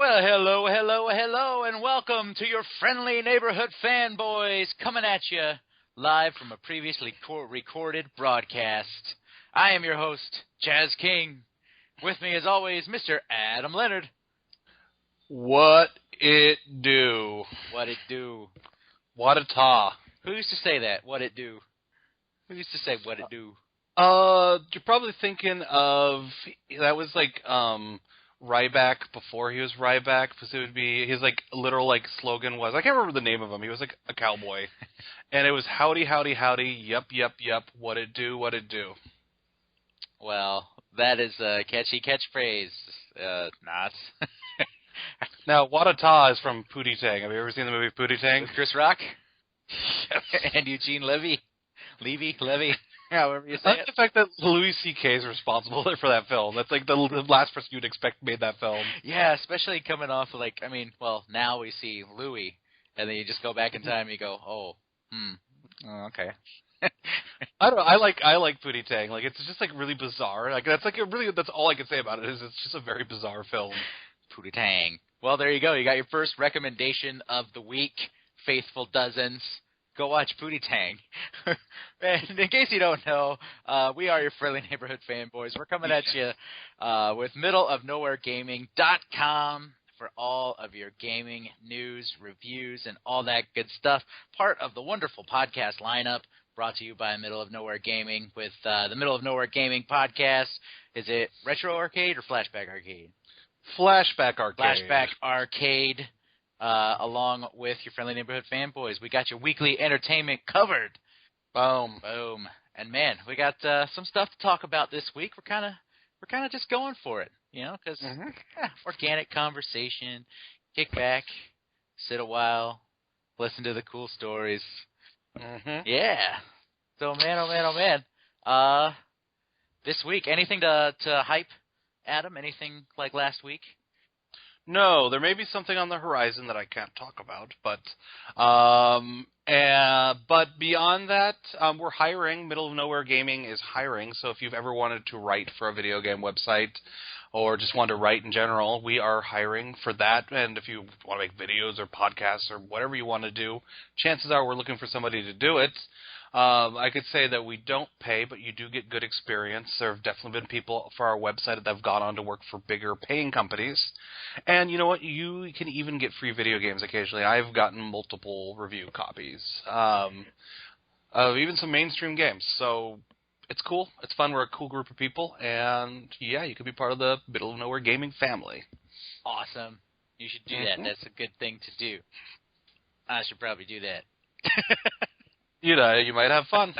Well, hello, and welcome to your friendly neighborhood fanboys coming at you live from a previously recorded broadcast. I am your host, Jazz King. With me, as always, Mr. Adam Leonard. What it do? What it do? What a ta. Who used to say that? What it do? Who used to say what it do? You're probably thinking of, that was like, Ryback before he was Ryback, because it would be, his like literal like slogan was, I can't remember the name of him, he was like a cowboy, and it was howdy, howdy, howdy, yup, what it do, what it do. Well, that is a catchy catchphrase, not. Now, what a ta is from Pootie Tang. Have you ever seen the movie Pootie Tang? With Chris Rock? Yes. And Eugene Levy, however you say That's it. the fact that Louis C.K. is responsible for that film. That's like the last person you'd expect made that film. Yeah, especially coming off of like, I mean, well, now we see Louis, and then you just go back in time and you go, oh, okay. I like Pootie Tang. Like, it's just like really bizarre. Like, that's all I can say about it is it's just a very bizarre film. Pootie Tang. Well, there you go. You got your first recommendation of the week, faithful dozens. Go watch Pootie Tang. And in case you don't know, we are your friendly neighborhood fanboys. We're coming at you with middleofnowheregaming.com for all of your gaming news, reviews, and all that good stuff. Part of the wonderful podcast lineup brought to you by Middle of Nowhere Gaming with the Middle of Nowhere Gaming podcast. Is it Retro Arcade or Flashback Arcade? Flashback Arcade. Flashback Arcade. Along with your friendly neighborhood fanboys. We got your weekly entertainment covered. Boom. And man, we got some stuff to talk about this week. We're kind of just going for it, you know, because organic conversation, kick back, sit a while, listen to the cool stories. Mm-hmm. Yeah. So man. This week, anything to hype, Adam? Anything like last week? No, there may be something on the horizon that I can't talk about, but beyond that, we're hiring. Middle of Nowhere Gaming is hiring, so if you've ever wanted to write for a video game website or just want to write in general, we are hiring for that. And if you want to make videos or podcasts or whatever you want to do, chances are we're looking for somebody to do it. I could say that we don't pay, but you do get good experience. There have definitely been people for our website that have gone on to work for bigger paying companies. And you know what? You can even get free video games occasionally. I've gotten multiple review copies of even some mainstream games. So it's cool. It's fun. We're a cool group of people. And, yeah, you could be part of the Middle of Nowhere Gaming family. Awesome. You should do that. That's a good thing to do. I should probably do that. You know, you might have fun.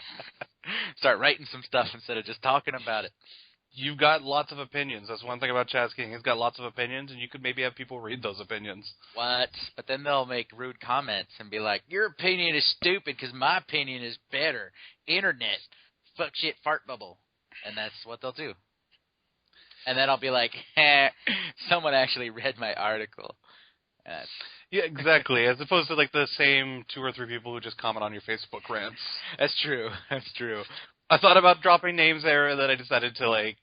Start writing some stuff instead of just talking about it. You've got lots of opinions. That's one thing about Chaz King. He's got lots of opinions, and you could maybe have people read those opinions. What? But then they'll make rude comments and be like, your opinion is stupid because my opinion is better. Internet. Fuck shit fart bubble. And that's what they'll do. And then I'll be like, someone actually read my article. Yeah, exactly. As opposed to like the same 2 or 3 people who just comment on your Facebook rants. That's true. I thought about dropping names there, and then I decided to like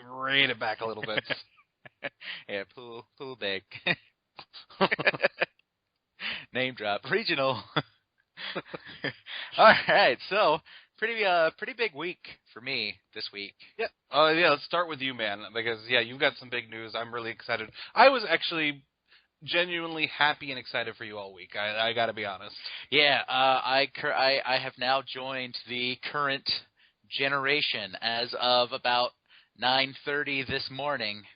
rein it back a little bit. Yeah, pull back. Name drop. Regional. All right, so pretty big week for me this week. Yeah. Yeah. Let's start with you, man, because you've got some big news. I'm really excited. I was actually genuinely happy and excited for you all week. I got to be honest. Yeah, I have now joined the current generation as of about 9:30 this morning.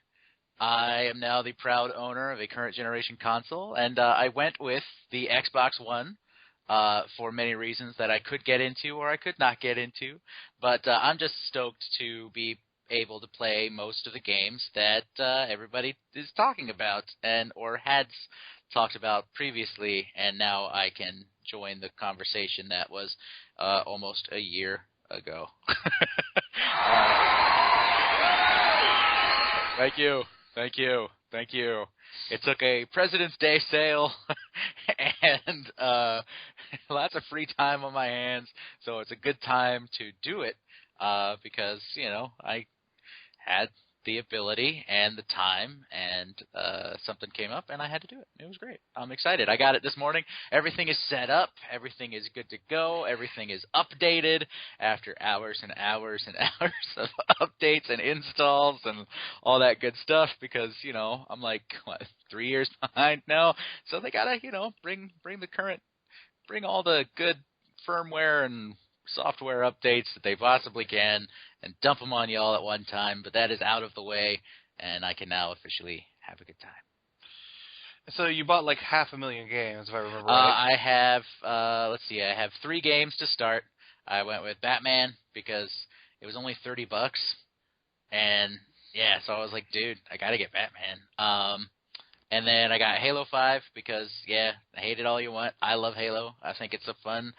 I am now the proud owner of a current generation console, and I went with the Xbox One for many reasons that I could get into or I could not get into. But I'm just stoked to be able to play most of the games that everybody is talking about or had talked about previously, and now I can join the conversation that was almost a year ago. Thank you. It took a President's Day sale and lots of free time on my hands, so it's a good time to do it because, you know, I had the ability and the time, and something came up, and I had to do it. It was great. I'm excited. I got it this morning. Everything is set up. Everything is good to go. Everything is updated after hours and hours and hours of updates and installs and all that good stuff because, I'm like, 3 years behind now. So they got to, bring all the good firmware and software updates that they possibly can and dump them on you all at one time, but that is out of the way, and I can now officially have a good time. So you bought like 500,000 games, if I remember right. I have, I have 3 games to start. I went with Batman because it was only $30, and yeah, so I was like, dude, I gotta get Batman. And then I got Halo 5 because, hate it all you want. I love Halo. I think it's a fun,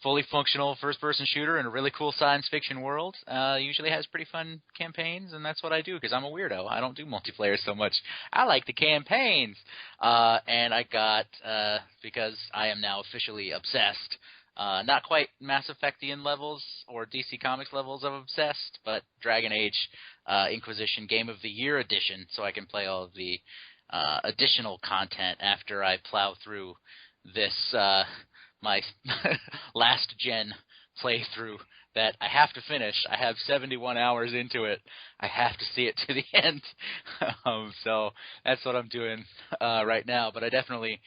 fully functional first-person shooter in a really cool science fiction world. Usually has pretty fun campaigns, and that's what I do because I'm a weirdo. I don't do multiplayer so much. I like the campaigns. And I got, because I am now officially obsessed, not quite Mass Effectian levels or DC Comics levels of obsessed, but Dragon Age Inquisition Game of the Year edition, so I can play all of the additional content after I plow through this my last gen playthrough that I have to finish. I have 71 hours into it. I have to see it to the end. So that's what I'm doing right now. But I definitely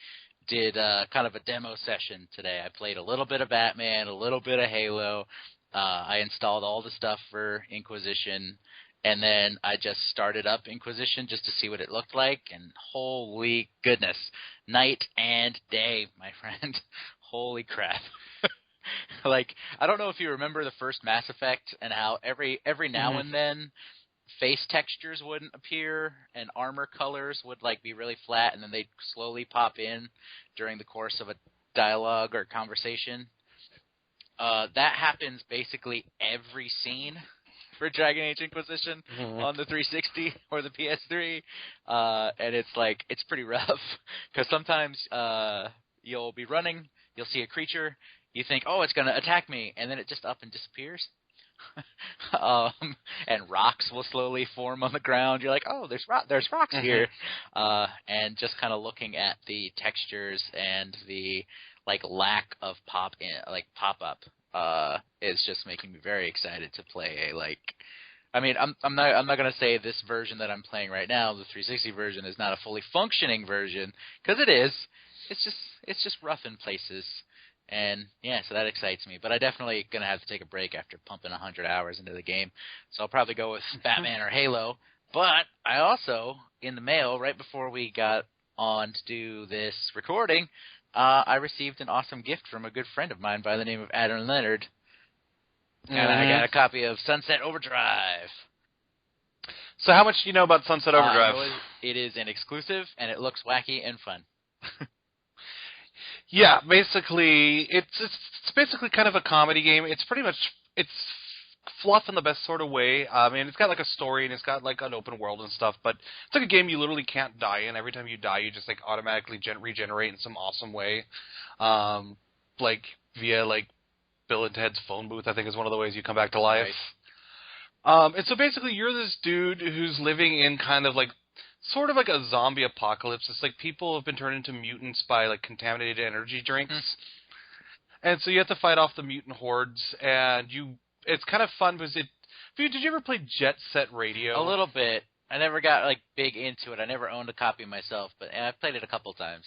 did kind of a demo session today. I played a little bit of Batman, a little bit of Halo. I installed all the stuff for Inquisition. And then I just started up Inquisition just to see what it looked like. And holy goodness, night and day, my friend. Holy crap. Like, I don't know if you remember the first Mass Effect and how every now and then face textures wouldn't appear and armor colors would like be really flat and then they'd slowly pop in during the course of a dialogue or conversation. That happens basically every scene for Dragon Age Inquisition on the 360 or the PS3. And it's pretty rough because sometimes you'll be running, you'll see a creature, you think, oh, it's going to attack me, and then it just up and disappears. And rocks will slowly form on the ground. You're like, oh, there's rocks here. And just kind of looking at the textures and the lack of pop up is just making me very excited to play I'm not going to say this version that I'm playing right now, the 360 version, is not a fully functioning version, because it is. It's just rough in places. And, yeah, so that excites me. But I definitely going to have to take a break after pumping 100 hours into the game. So I'll probably go with Batman or Halo. But I also, in the mail, right before we got on to do this recording, I received an awesome gift from a good friend of mine by the name of Adam Leonard. And I got a copy of Sunset Overdrive. So how much do you know about Sunset Overdrive? It is an exclusive, and it looks wacky and fun. Yeah, basically, it's basically kind of a comedy game. It's fluff in the best sort of way. I mean, it's got a story and it's got an open world and stuff, but it's a game you literally can't die in. Every time you die, you just automatically regenerate in some awesome way, via Bill and Ted's phone booth. I think is one of the ways you come back to life. Right. And so basically, you're this dude who's living in kind of sort of a zombie apocalypse. It's people have been turned into mutants by contaminated energy drinks. And so you have to fight off the mutant hordes, and it's kind of fun because did you ever play Jet Set Radio? A little bit. I never got big into it. I never owned a copy myself, but I've played it a couple times.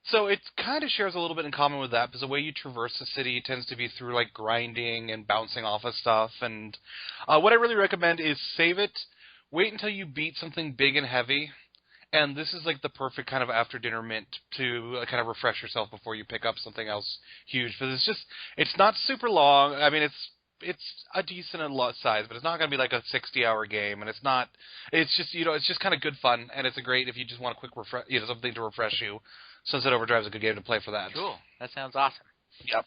So it kind of shares a little bit in common with that, because the way you traverse the city tends to be through grinding and bouncing off of stuff. And what I really recommend is save it. Wait until you beat something big and heavy, and this is the perfect kind of after-dinner mint to kind of refresh yourself before you pick up something else huge. Because it's not super long. I mean, it's a decent size, but it's not going to be a 60-hour game, and it's just kind of good fun, and it's great if you just want a quick something to refresh you. Sunset Overdrive is a good game to play for that. Cool. That sounds awesome. Yep.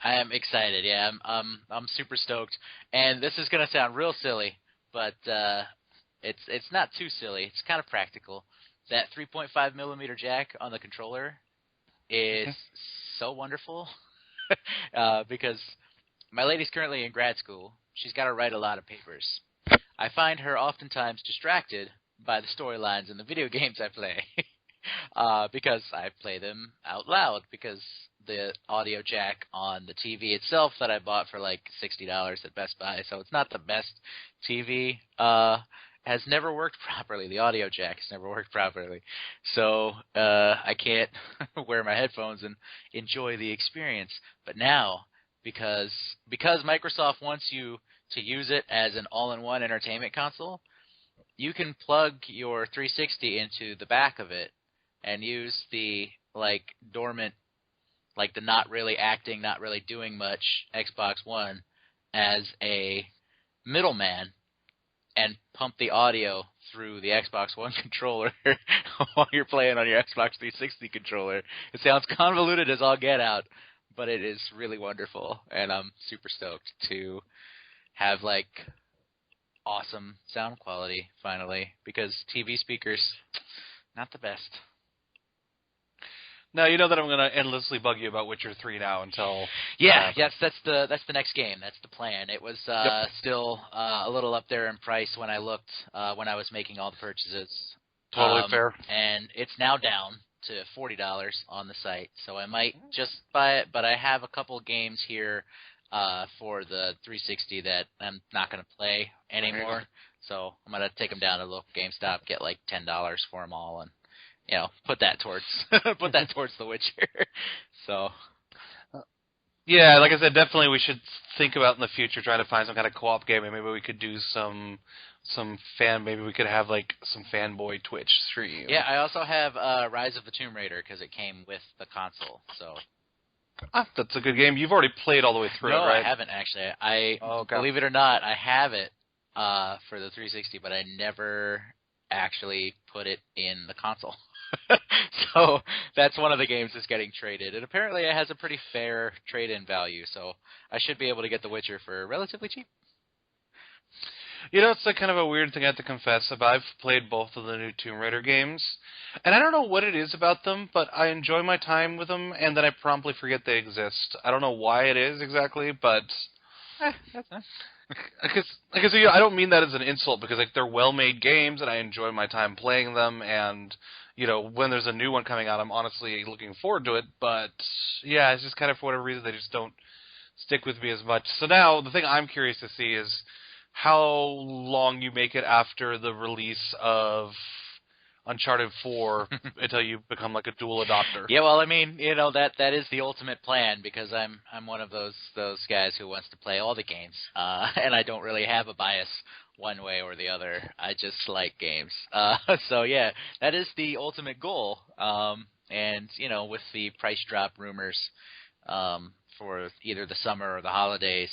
I am excited. Yeah, I'm super stoked, and this is going to sound real silly, but it's not too silly. It's kind of practical. That 3.5 millimeter jack on the controller is so wonderful because my lady's currently in grad school. She's got to write a lot of papers. I find her oftentimes distracted by the storylines in the video games I play. Because I play them out loud, because the audio jack on the TV itself that I bought for like $60 at Best Buy, so it's not the best TV, has never worked properly. The audio jack has never worked properly. So I can't wear my headphones and enjoy the experience. But now, because Microsoft wants you to use it as an all-in-one entertainment console, you can plug your 360 into the back of it and use the dormant, the not really acting, not really doing much Xbox One as a middleman and pump the audio through the Xbox One controller while you're playing on your Xbox 360 controller. It sounds convoluted as all get out, but it is really wonderful, and I'm super stoked to have awesome sound quality finally, because TV speakers, not the best. Now, you know that I'm going to endlessly bug you about Witcher 3 now until... Yeah, yes, that's the next game. That's the plan. It was still a little up there in price when I looked, when I was making all the purchases. Totally fair. And it's now down to $40 on the site, so I might just buy it, but I have a couple games here for the 360 that I'm not going to play anymore, so I'm going to take them down to the local GameStop, get $10 for them all, and put that towards The Witcher. So, yeah, like I said, definitely we should think about in the future trying to find some kind of co-op game, and maybe we could do maybe we could have some fanboy Twitch stream. Yeah, I also have Rise of the Tomb Raider because it came with the console. So, that's a good game. You've already played all the way through it, right? No, I haven't actually. Believe it or not, I have it for the 360, but I never actually put it in the console. So that's one of the games that's getting traded, and apparently it has a pretty fair trade-in value, so I should be able to get The Witcher for relatively cheap. It's kind of a weird thing I have to confess about. I've played both of the new Tomb Raider games, and I don't know what it is about them, but I enjoy my time with them, and then I promptly forget they exist. I don't know why it is exactly, but... That's nice. Because I don't mean that as an insult, because they're well-made games, and I enjoy my time playing them, and... when there's a new one coming out, I'm honestly looking forward to it. But, yeah, it's just kind of for whatever reason, they just don't stick with me as much. So now, the thing I'm curious to see is how long you make it after the release of Uncharted 4 until you become a dual adopter. Yeah, well, I mean, that is the ultimate plan, because I'm one of those guys who wants to play all the games, and I don't really have a bias one way or the other. I just like games. So yeah, that is the ultimate goal. And with the price drop rumors for either the summer or the holidays,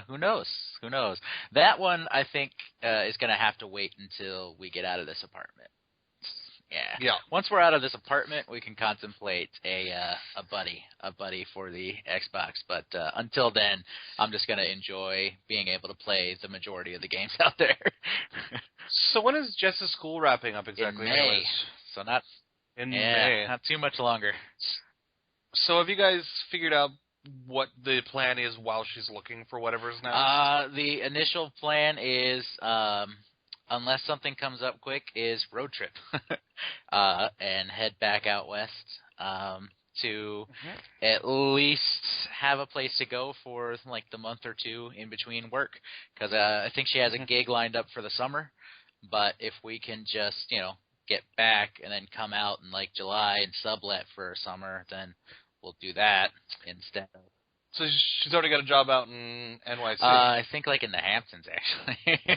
who knows? Who knows? That one I think is going to have to wait until we get out of this apartment. Yeah. Once we're out of this apartment, we can contemplate a buddy for the Xbox. But until then, I'm just going to enjoy being able to play the majority of the games out there. So when is Jess's school wrapping up exactly? In May. So not in May. Not too much longer. So have you guys figured out what the plan is while she's looking for whatever's next? The initial plan is, unless something comes up quick, is road trip and head back out west to at least have a place to go for the month or two in between work, because I think she has a gig lined up for the summer. But if we can just get back and then come out in July and sublet for summer, then we'll do that instead of. So she's already got a job out in NYC. I think in the Hamptons actually.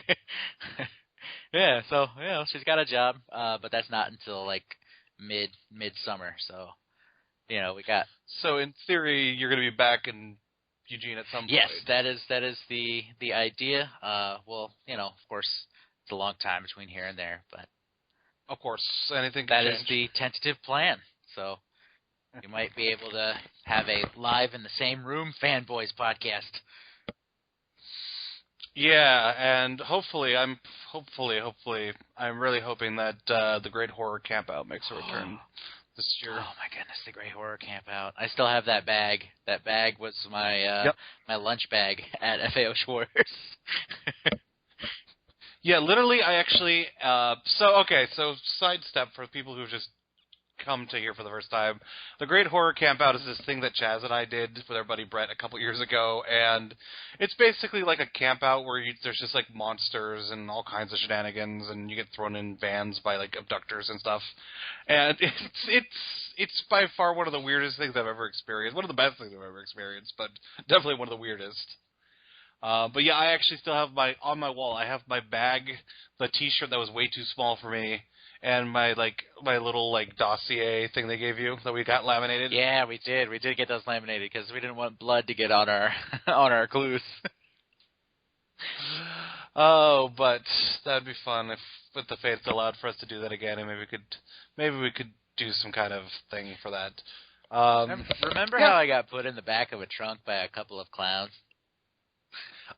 Yeah, so she's got a job, but that's not until mid-summer. So we got. So in theory, you're going to be back in Eugene at some point. Yes, that is the idea. Well, of course, it's a long time between here and there, but of course, anything. That is the tentative plan. So you might be able to have a live in the same room Fanboys podcast. Yeah, and hopefully, I'm really hoping that the Great Horror Campout makes a return this year. Oh my goodness, the Great Horror Campout! I still have that bag. That bag was my my lunch bag at FAO Schwartz. Yeah, literally, I actually. So sidestep for people who just come to here for the first time. The Great Horror Campout is this thing that Chaz and I did with our buddy Brett a couple years ago, and it's basically like a campout where there's just like monsters and all kinds of shenanigans, and you get thrown in vans by like abductors and stuff. And it's by far one of the weirdest things I've ever experienced. One of the best things I've ever experienced, but definitely one of the weirdest. But yeah, I actually still have on my wall. I have my bag, the T-shirt that was way too small for me, and my little dossier thing they gave you that we got laminated. Yeah, we did. We did get those laminated because we didn't want blood to get on our on our clues. Oh, but that'd be fun if the fates allowed for us to do that again, and maybe we could do some kind of thing for that. Remember how I got put in the back of a trunk by a couple of clowns?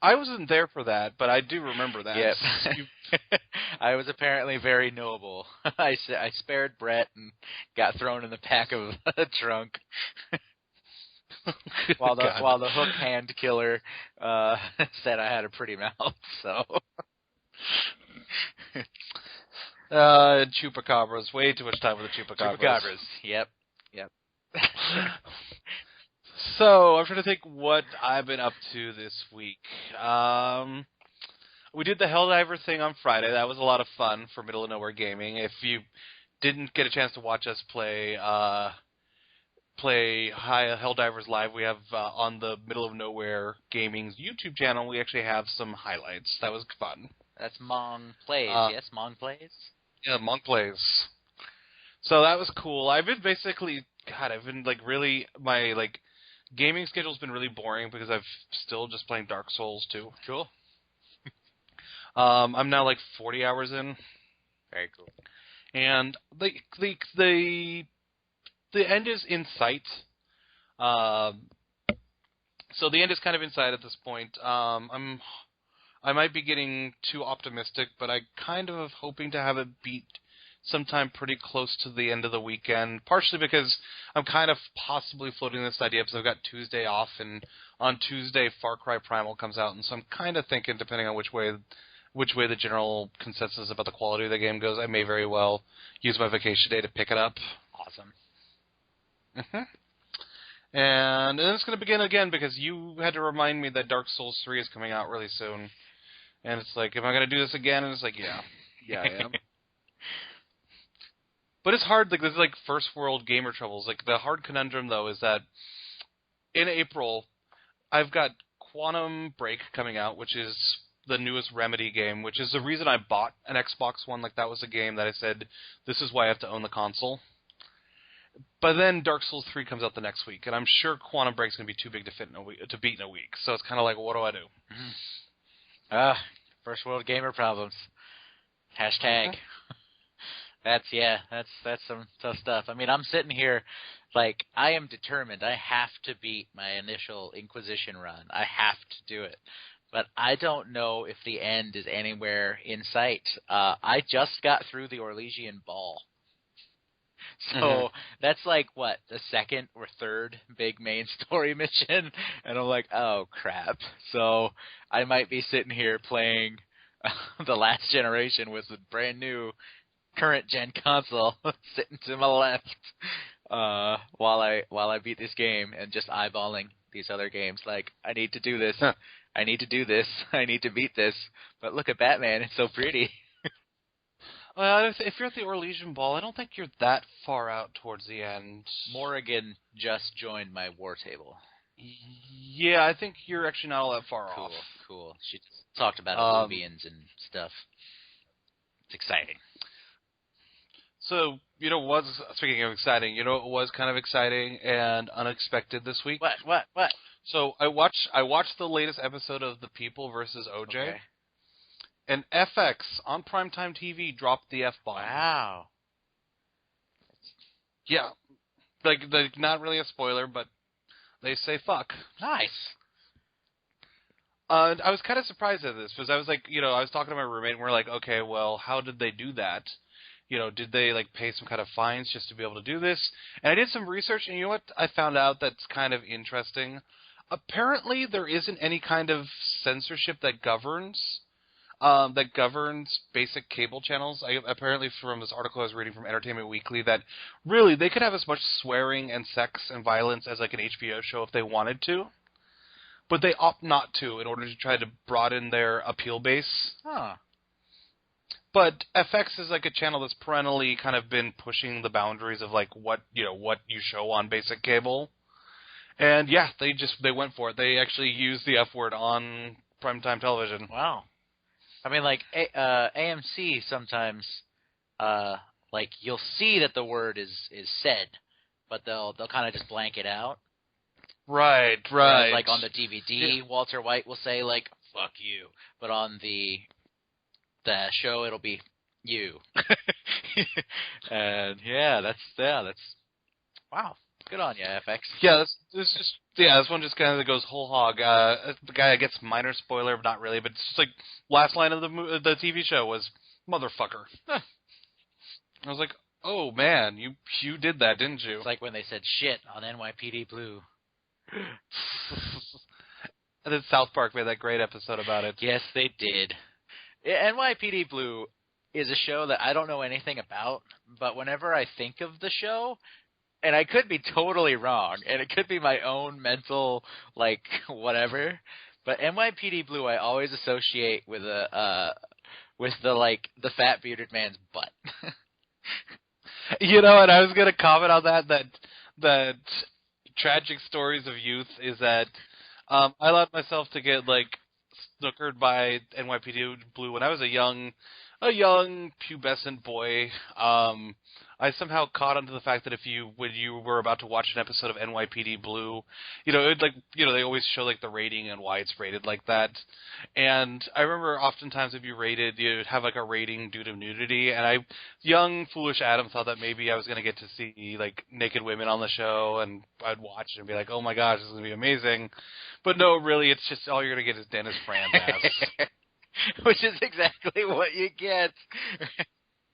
I wasn't there for that, but I do remember that. Yep. I was apparently very noble. I spared Brett and got thrown in the back of a trunk. while the hook hand killer said I had a pretty mouth. So. Chupacabras. Way too much time with the chupacabras. Chupacabras. Yep. So, I'm trying to think what I've been up to this week. We did the Helldiver thing on Friday. That was a lot of fun for Middle of Nowhere Gaming. If you didn't get a chance to watch us play Helldivers live, we have on the Middle of Nowhere Gaming's YouTube channel, we actually have some highlights. That was fun. That's Mong Plays, yes? Mong Plays? Yeah, Mong Plays. So that was cool. I've been really, my gaming schedule's been really boring because I've still just playing Dark Souls 2. Cool. I'm now 40 hours in. Very cool. And the end is in sight. So the end is kind of in sight at this point. I might be getting too optimistic, but I kind of hoping to have it beat sometime pretty close to the end of the weekend, partially because I'm kind of possibly floating this idea because I've got Tuesday off, and on Tuesday Far Cry Primal comes out, and so I'm kind of thinking, depending on which way the general consensus about the quality of the game goes, I may very well use my vacation day to pick it up. Awesome. Mm-hmm. And then it's going to begin again because you had to remind me that Dark Souls 3 is coming out really soon. And it's like, am I going to do this again? And it's like, yeah, I am. But it's hard. This is first world gamer troubles. The hard conundrum, though, is that in April, I've got Quantum Break coming out, which is the newest Remedy game, which is the reason I bought an Xbox One. That was a game that I said, this is why I have to own the console. But then Dark Souls 3 comes out the next week, and I'm sure Quantum Break's going to be too big to beat in a week. So it's kind of what do I do? First world gamer problems. Hashtag. That's some tough stuff. I mean, I'm sitting here I am determined. I have to beat my initial Inquisition run. I have to do it. But I don't know if the end is anywhere in sight. I just got through the Orlesian Ball. So that's the second or third big main story mission. And I'm oh, crap. So I might be sitting here playing the last generation with a brand new current gen console sitting to my left while I beat this game and just eyeballing these other games. I need to do this. I need to do this. I need to beat this. But look at Batman. It's so pretty. Well, if you're at the Orlesian Ball, I don't think you're that far out towards the end. Morrigan just joined my war table. Yeah, I think you're actually not all that far off. Cool. She talked about Illuvians and stuff. It's exciting. So, speaking of exciting, it was kind of exciting and unexpected this week? What? So, I watched the latest episode of The People versus OJ. Okay. And FX on primetime TV dropped the F-bomb. Wow. Yeah. Not really a spoiler, but they say fuck. Nice. I was kind of surprised at this because I was I was talking to my roommate and we're okay, well, how did they do that? Did they pay some kind of fines just to be able to do this? And I did some research, and you know what I found out that's kind of interesting? Apparently, there isn't any kind of censorship that governs. that governs basic cable channels. Apparently, from this article I was reading from Entertainment Weekly, that really they could have as much swearing and sex and violence as like an HBO show if they wanted to, but they opt not to in order to try to broaden their appeal base. Huh. But FX is like a channel that's perennially kind of been pushing the boundaries of like what you show on basic cable. And yeah, they went for it. They actually used the F word on primetime television. Wow. I mean, like AMC sometimes, like you'll see that the word is said, but they'll kind of just blank it out. Right. Whereas, like on the DVD, Walter White will say like "fuck you," but on the show it'll be "you." And that's wow. Good on you, FX. Yeah, this one just kind of goes whole hog. The guy gets minor spoiler, but not really. But it's just like last line of the TV show was "motherfucker." I was like, oh man, you did that, didn't you? It's like when they said shit on NYPD Blue. And then South Park made that great episode about it. Yes, they did. NYPD Blue is a show that I don't know anything about, but whenever I think of the show, and I could be totally wrong, and it could be my own mental, like, whatever, but NYPD Blue I always associate with the fat bearded man's butt. You know, and I was going to comment on that tragic stories of youth is that I allowed myself to get, like, snookered by NYPD Blue when I was a young pubescent boy. I somehow caught onto the fact that when you were about to watch an episode of NYPD Blue, they always show like the rating and why it's rated like that. And I remember oftentimes if you rated, you'd have like a rating due to nudity. And young foolish Adam thought that maybe I was going to get to see like naked women on the show, and I'd watch it and be like, oh my gosh, this is going to be amazing. But no, really, it's just all you're going to get is Dennis Franz ass. Which is exactly what you get.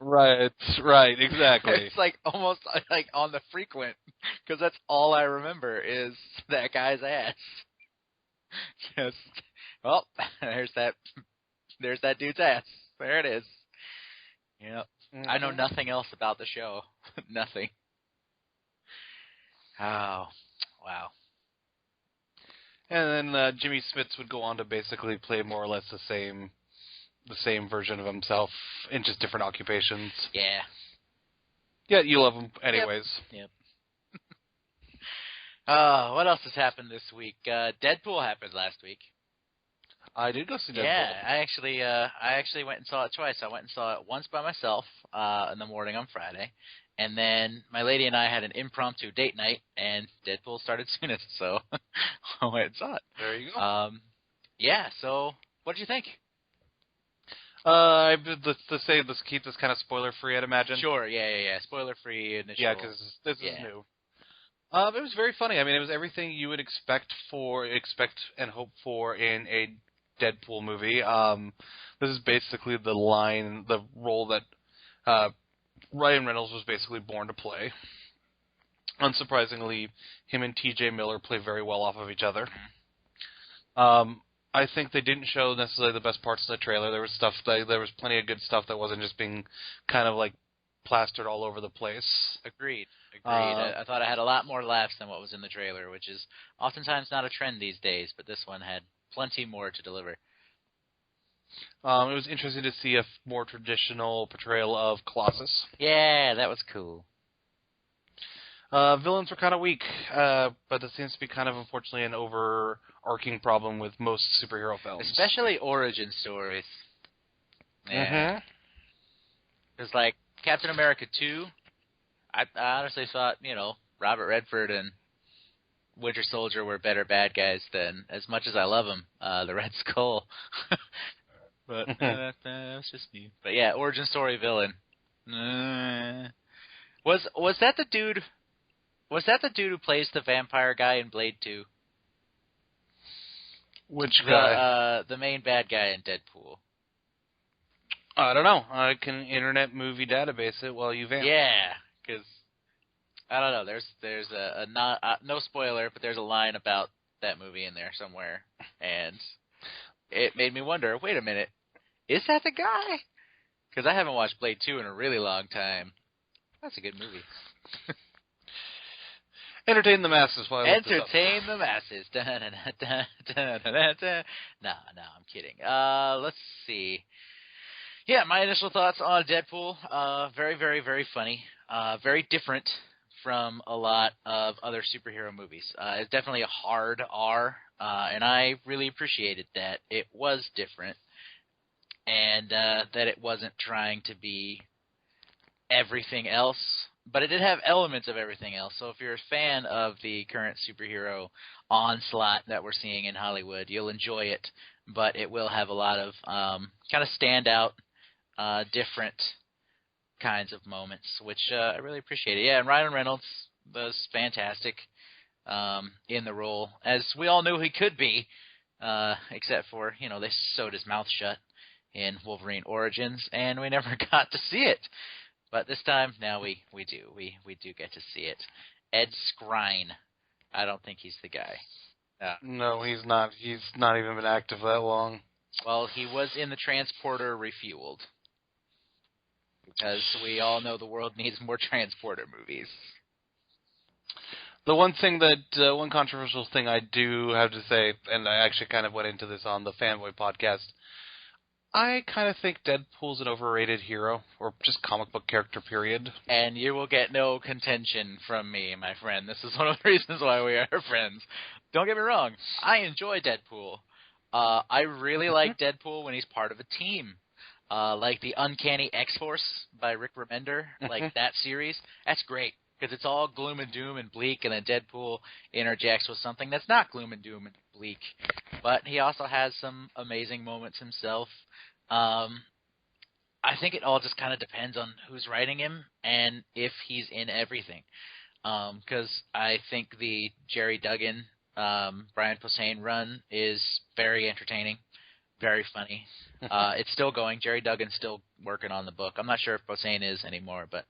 Right, exactly. It's like almost like on the frequent, because that's all I remember is that guy's ass. Just, well, there's that dude's ass. There it is. Yep. Mm-hmm. I know nothing else about the show. Nothing. Oh, wow. And then Jimmy Smits would go on to basically play more or less the same version of himself in just different occupations. Yeah. Yeah, you love him anyways. Yep. What else has happened this week? Deadpool happened last week. I did go see Deadpool. Yeah, I actually went and saw it twice. I went and saw it once by myself in the morning on Friday, and then my lady and I had an impromptu date night, and Deadpool started soonest, so I went and saw it. There you go. Yeah. So, what did you think? Let's keep this kind of spoiler free, I'd imagine. Sure. Yeah. Spoiler free initial. Yeah, because this is new. It was very funny. I mean, it was everything you would expect and hope for in a Deadpool movie. This is basically the role that Ryan Reynolds was basically born to play. Unsurprisingly, him and T.J. Miller play very well off of each other. I think they didn't show necessarily the best parts of the trailer. There was plenty of good stuff that wasn't just being kind of like plastered all over the place. Agreed. I thought I had a lot more laughs than what was in the trailer, which is oftentimes not a trend these days, but this one had plenty more to deliver. It was interesting to see a more traditional portrayal of Colossus. Yeah, that was cool. Villains were kind of weak, but that seems to be kind of, unfortunately, an overarching problem with most superhero films. Especially origin stories. Yeah. It's like Captain America 2, I honestly thought, Robert Redford and Winter Soldier were better bad guys than, as much as I love them, the Red Skull. But that's just me. But yeah, origin story villain. Was that the dude... Was that the dude who plays the vampire guy in Blade 2? Which guy? The main bad guy in Deadpool. I don't know. I can Internet Movie Database it while you vamp. Yeah, because I don't know. There's a not no spoiler, but there's a line about that movie in there somewhere, and it made me wonder. Wait a minute, Is that the guy? Because I haven't watched Blade 2 in a really long time. That's a good movie. Entertain the masses while I look this up. Entertain the masses. No, I'm kidding. Let's see. Yeah, my initial thoughts on Deadpool. Very, very, very funny. Very different from a lot of other superhero movies. It's definitely a hard R, and I really appreciated that it was different and that it wasn't trying to be everything else. But it did have elements of everything else. So if you're a fan of the current superhero onslaught that we're seeing in Hollywood, you'll enjoy it. But it will have a lot of kind of standout, different kinds of moments, which I really appreciate it. Yeah, and Ryan Reynolds was fantastic in the role, as we all knew he could be, except for, they sewed his mouth shut in Wolverine Origins, and we never got to see it. But this time, now we do. We do get to see it. Ed Skrein. I don't think he's the guy. No, he's not. He's not even been active that long. Well, he was in the Transporter Refueled. Because we all know the world needs more Transporter movies. The one thing that, one controversial thing I do have to say, and I actually kind of went into this on the Fanboy podcast, I kind of think Deadpool's an overrated hero, or just comic book character, period. And you will get no contention from me, my friend. This is one of the reasons why we are friends. Don't get me wrong. I enjoy Deadpool. I really like Deadpool when he's part of a team. Like the Uncanny X-Force by Rick Remender, like that series. That's great, because it's all gloom and doom and bleak, and then Deadpool interjects with something that's not gloom and doom and bleak. But he also has some amazing moments himself. I think it all just kind of depends on who's writing him and if he's in everything. Because I think the Jerry Duggan, Brian Posehn run is very entertaining, very funny. It's still going. Jerry Duggan's still working on the book. I'm not sure if Posehn is anymore, but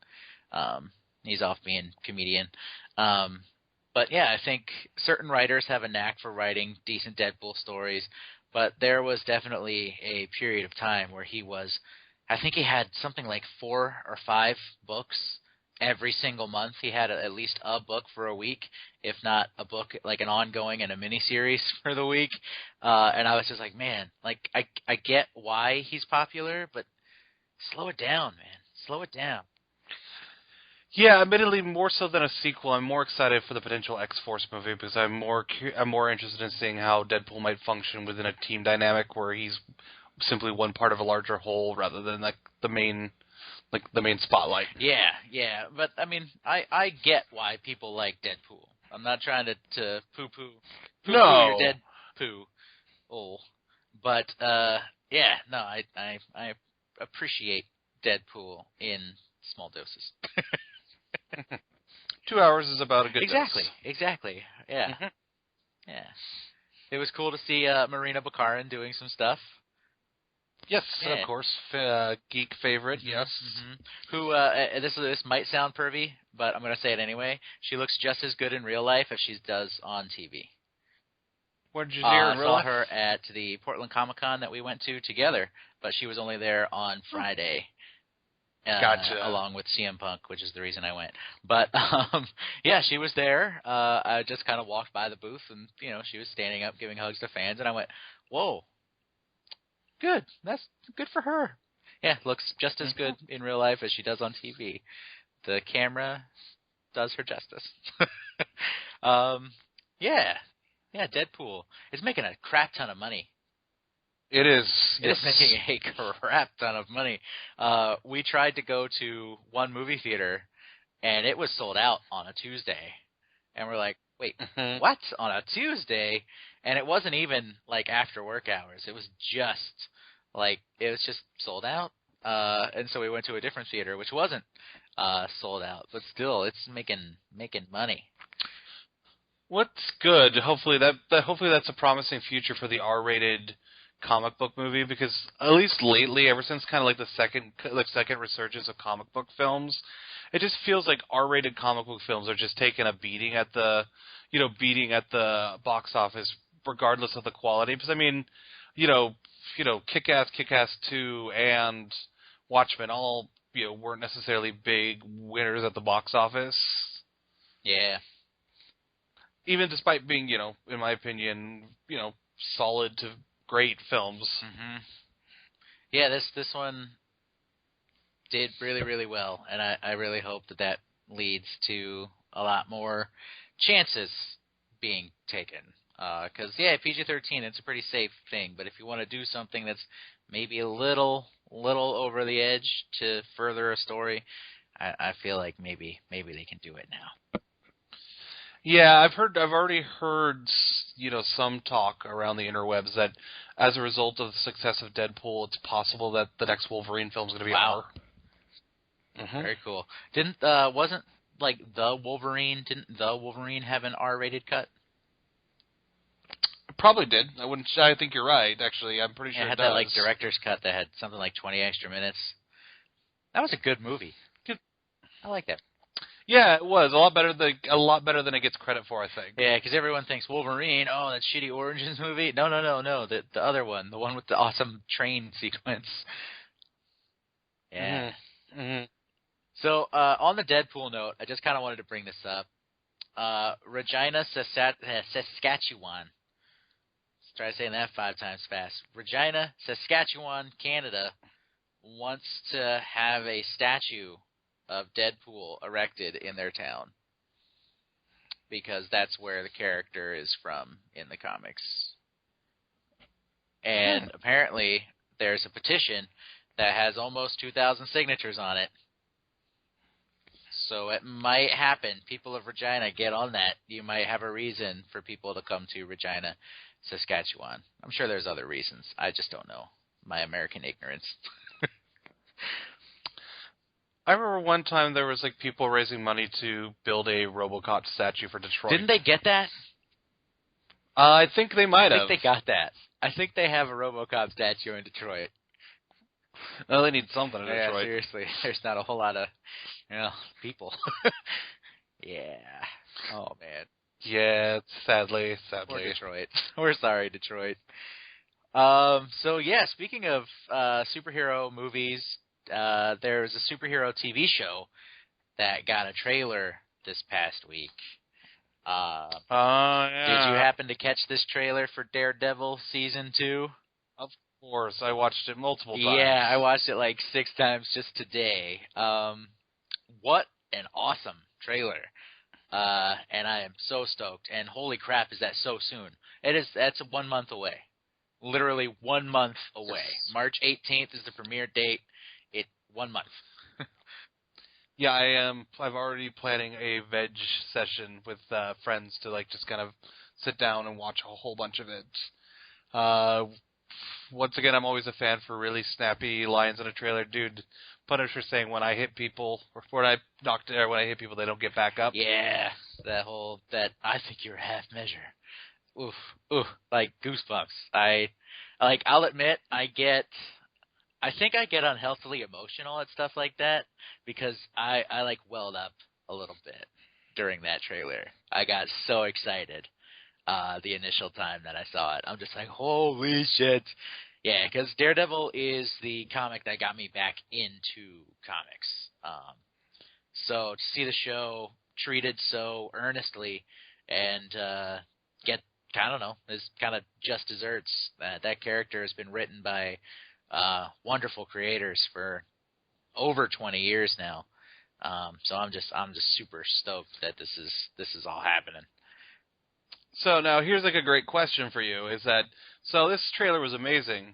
he's off being comedian. But yeah, I think certain writers have a knack for writing decent Deadpool stories, but there was definitely a period of time where I think he had something like 4 or 5 books every single month. He had at least a book for a week, if not a book, like an ongoing and a miniseries for the week. And I was just like, man, like I get why he's popular, but slow it down, man. Slow it down. Yeah, admittedly, more so than a sequel, I'm more excited for the potential X-Force movie because I'm more interested in seeing how Deadpool might function within a team dynamic where he's simply one part of a larger whole rather than like the main spotlight. Yeah, but I mean, I get why people like Deadpool. I'm not trying to poo-poo your Deadpool. Oh, but yeah, no, I appreciate Deadpool in small doses. 2 hours is about a good dose. Exactly. Yeah. Mm-hmm. Yeah. It was cool to see Marina Bakarin doing some stuff. Yes, yeah. Of course. Geek favorite, yes. Mm-hmm. Who, this might sound pervy, but I'm going to say it anyway. She looks just as good in real life as she does on TV. What did you hear in real life? I saw her at the Portland Comic-Con that we went to together, but she was only there on Friday. Gotcha. Along with CM Punk, which is the reason I went. But, yeah, she was there. I just kind of walked by the booth, and, she was standing up giving hugs to fans, and I went, whoa, good. That's good for her. Yeah, looks just as good in real life as she does on TV. The camera does her justice. Yeah, Deadpool is making a crap ton of money. It is. It is making a crap ton of money. We tried to go to one movie theater, and it was sold out on a Tuesday. And we're like, wait, what? On a Tuesday? And it wasn't even, like, after work hours. It was just sold out. And so we went to a different theater, which wasn't sold out. But still, it's making money. What's good? Hopefully that's a promising future for the R-rated comic book movie, because at least lately, ever since kind of like the second resurgence of comic book films, it just feels like R-rated comic book films are just taking a beating at the box office, regardless of the quality. Because I mean, Kick-Ass, Kick-Ass 2, and Watchmen all, weren't necessarily big winners at the box office. Yeah. Even despite being, in my opinion, solid to great films. Mm-hmm. Yeah, this one did really, really well, and I really hope that leads to a lot more chances being taken. Because, PG-13, it's a pretty safe thing, but if you want to do something that's maybe a little over the edge to further a story, I feel like maybe they can do it now. Yeah, I've already heard, some talk around the interwebs that as a result of the success of Deadpool, it's possible that the next Wolverine film is going to be R. Mm-hmm. Very cool. Didn't the Wolverine have an R-rated cut? Probably did. I think you're right. Actually, I'm pretty sure it had does. That director's cut that had something like 20 extra minutes. That was a good movie. I like that. Yeah, it was a lot better than it gets credit for, I think. Yeah, because everyone thinks Wolverine. Oh, that shitty Origins movie. No. The other one, the one with the awesome train sequence. Yeah. Mm-hmm. Mm-hmm. So on the Deadpool note, I just kind of wanted to bring this up. Regina, Saskatchewan. Let's try saying that 5 times fast. Regina, Saskatchewan, Canada wants to have a statue of Deadpool erected in their town because that's where the character is from in the comics. And apparently there's a petition that has almost 2,000 signatures on it. So it might happen. People of Regina, get on that. You might have a reason for people to come to Regina, Saskatchewan. I'm sure there's other reasons. I just don't know. My American ignorance. I remember one time there was people raising money to build a RoboCop statue for Detroit. Didn't they get that? I think they might have. I think they got that. I think they have a RoboCop statue in Detroit. Well, they need something in Detroit. Yeah, seriously. There's not a whole lot of people. Yeah. Oh, man. Yeah, sadly. Poor Detroit. We're sorry, Detroit. Speaking of superhero movies, there's a superhero TV show that got a trailer this past week. Yeah. Did you happen to catch this trailer for Daredevil Season 2? Of course. I watched it multiple times. Yeah, I watched it 6 times just today. What an awesome trailer. And I am so stoked. And holy crap, is that so soon? That's 1 month away. Literally 1 month away. March 18th is the premiere date. 1 month. Yeah, I am. I'm already planning a veg session with friends to just kind of sit down and watch a whole bunch of it. Once again, I'm always a fan for really snappy lines in a trailer. Dude, Punisher saying when I hit people, or when I hit people, they don't get back up. Yeah, that I think you're half measure. Oof, goosebumps. I'll admit, I think I get unhealthily emotional at stuff like that because I welled up a little bit during that trailer. I got so excited the initial time that I saw it. I'm just like, holy shit. Yeah, because Daredevil is the comic that got me back into comics. So to see the show treated so earnestly and is kind of just desserts. That character has been written by wonderful creators for over 20 years now. So I'm just super stoked that this is all happening. So now here's a great question for you so this trailer was amazing,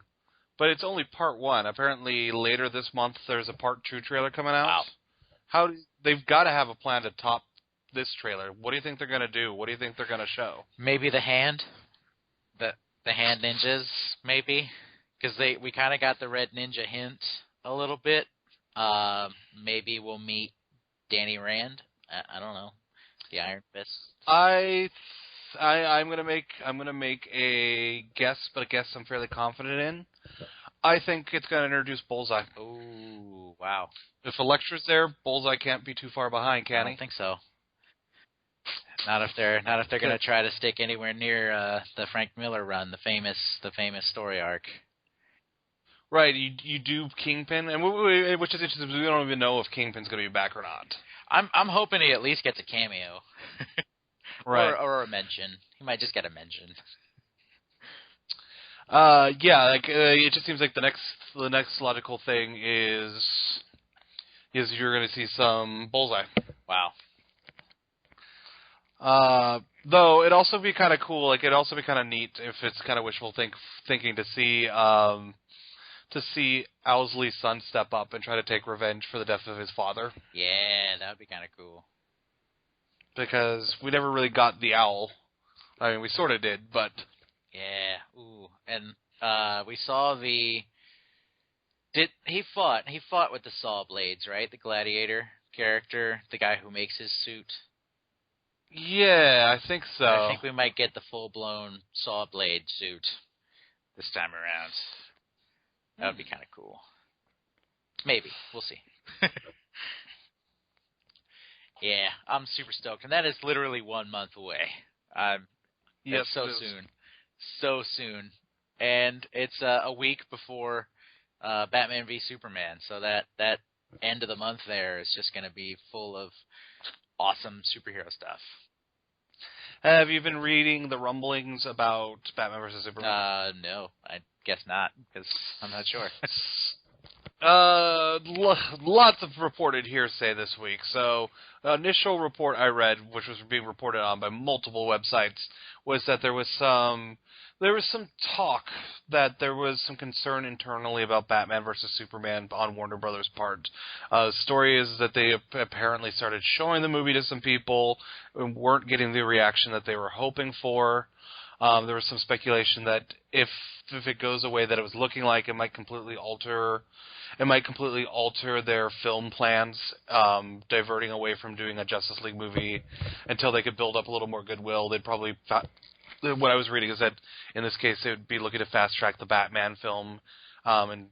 but it's only part 1. Apparently later this month there's a part 2 trailer coming out. Wow. They've got to have a plan to top this trailer. What do you think they're going to do? What do you think they're going to show? Maybe the hand? The hand ninjas, maybe? Because we kind of got the Red Ninja hint a little bit. Maybe we'll meet Danny Rand. I don't know. The Iron Fist. I'm gonna make a guess, but a guess I'm fairly confident in. I think it's gonna introduce Bullseye. Oh, wow! If Elektra's there, Bullseye can't be too far behind, can he? I don't think so. Not if they're gonna try to stick anywhere near the Frank Miller run, the famous story arc. Right, you do Kingpin, and which is interesting because we don't even know if Kingpin's going to be back or not. I'm hoping he at least gets a cameo, Right. or a mention. He might just get a mention. Yeah, it just seems like the next logical thing is you're going to see some Bullseye. Wow. Though it'd also be kind of cool. Like it'd also be kind of neat if it's kind of wishful thinking to see Owsley's son step up and try to take revenge for the death of his father. Yeah, that would be kind of cool. Because we never really got the owl. I mean, we sort of did, but yeah. Ooh, and we saw he fought with the saw blades, right? The gladiator character, the guy who makes his suit. Yeah, I think so. I think we might get the full-blown saw blade suit this time around. That would be kind of cool. Maybe. We'll see. Yeah, I'm super stoked. And that is literally 1 month away. Yes, it's so soon. So soon. And it's a week before Batman v Superman. So that end of the month there is just going to be full of awesome superhero stuff. Have you been reading the rumblings about Batman vs. Superman? No, I guess not, because I'm not sure. Lots of reported hearsay this week. So, the initial report I read, which was being reported on by multiple websites, was that there was some talk that there was some concern internally about Batman versus Superman on Warner Brothers' part. The story is that they apparently started showing the movie to some people and weren't getting the reaction that they were hoping for. There was some speculation that if it goes away that it was looking like, it might completely alter their film plans, diverting away from doing a Justice League movie until they could build up a little more goodwill. They'd probably what I was reading is that in this case they would be looking to fast track the Batman film and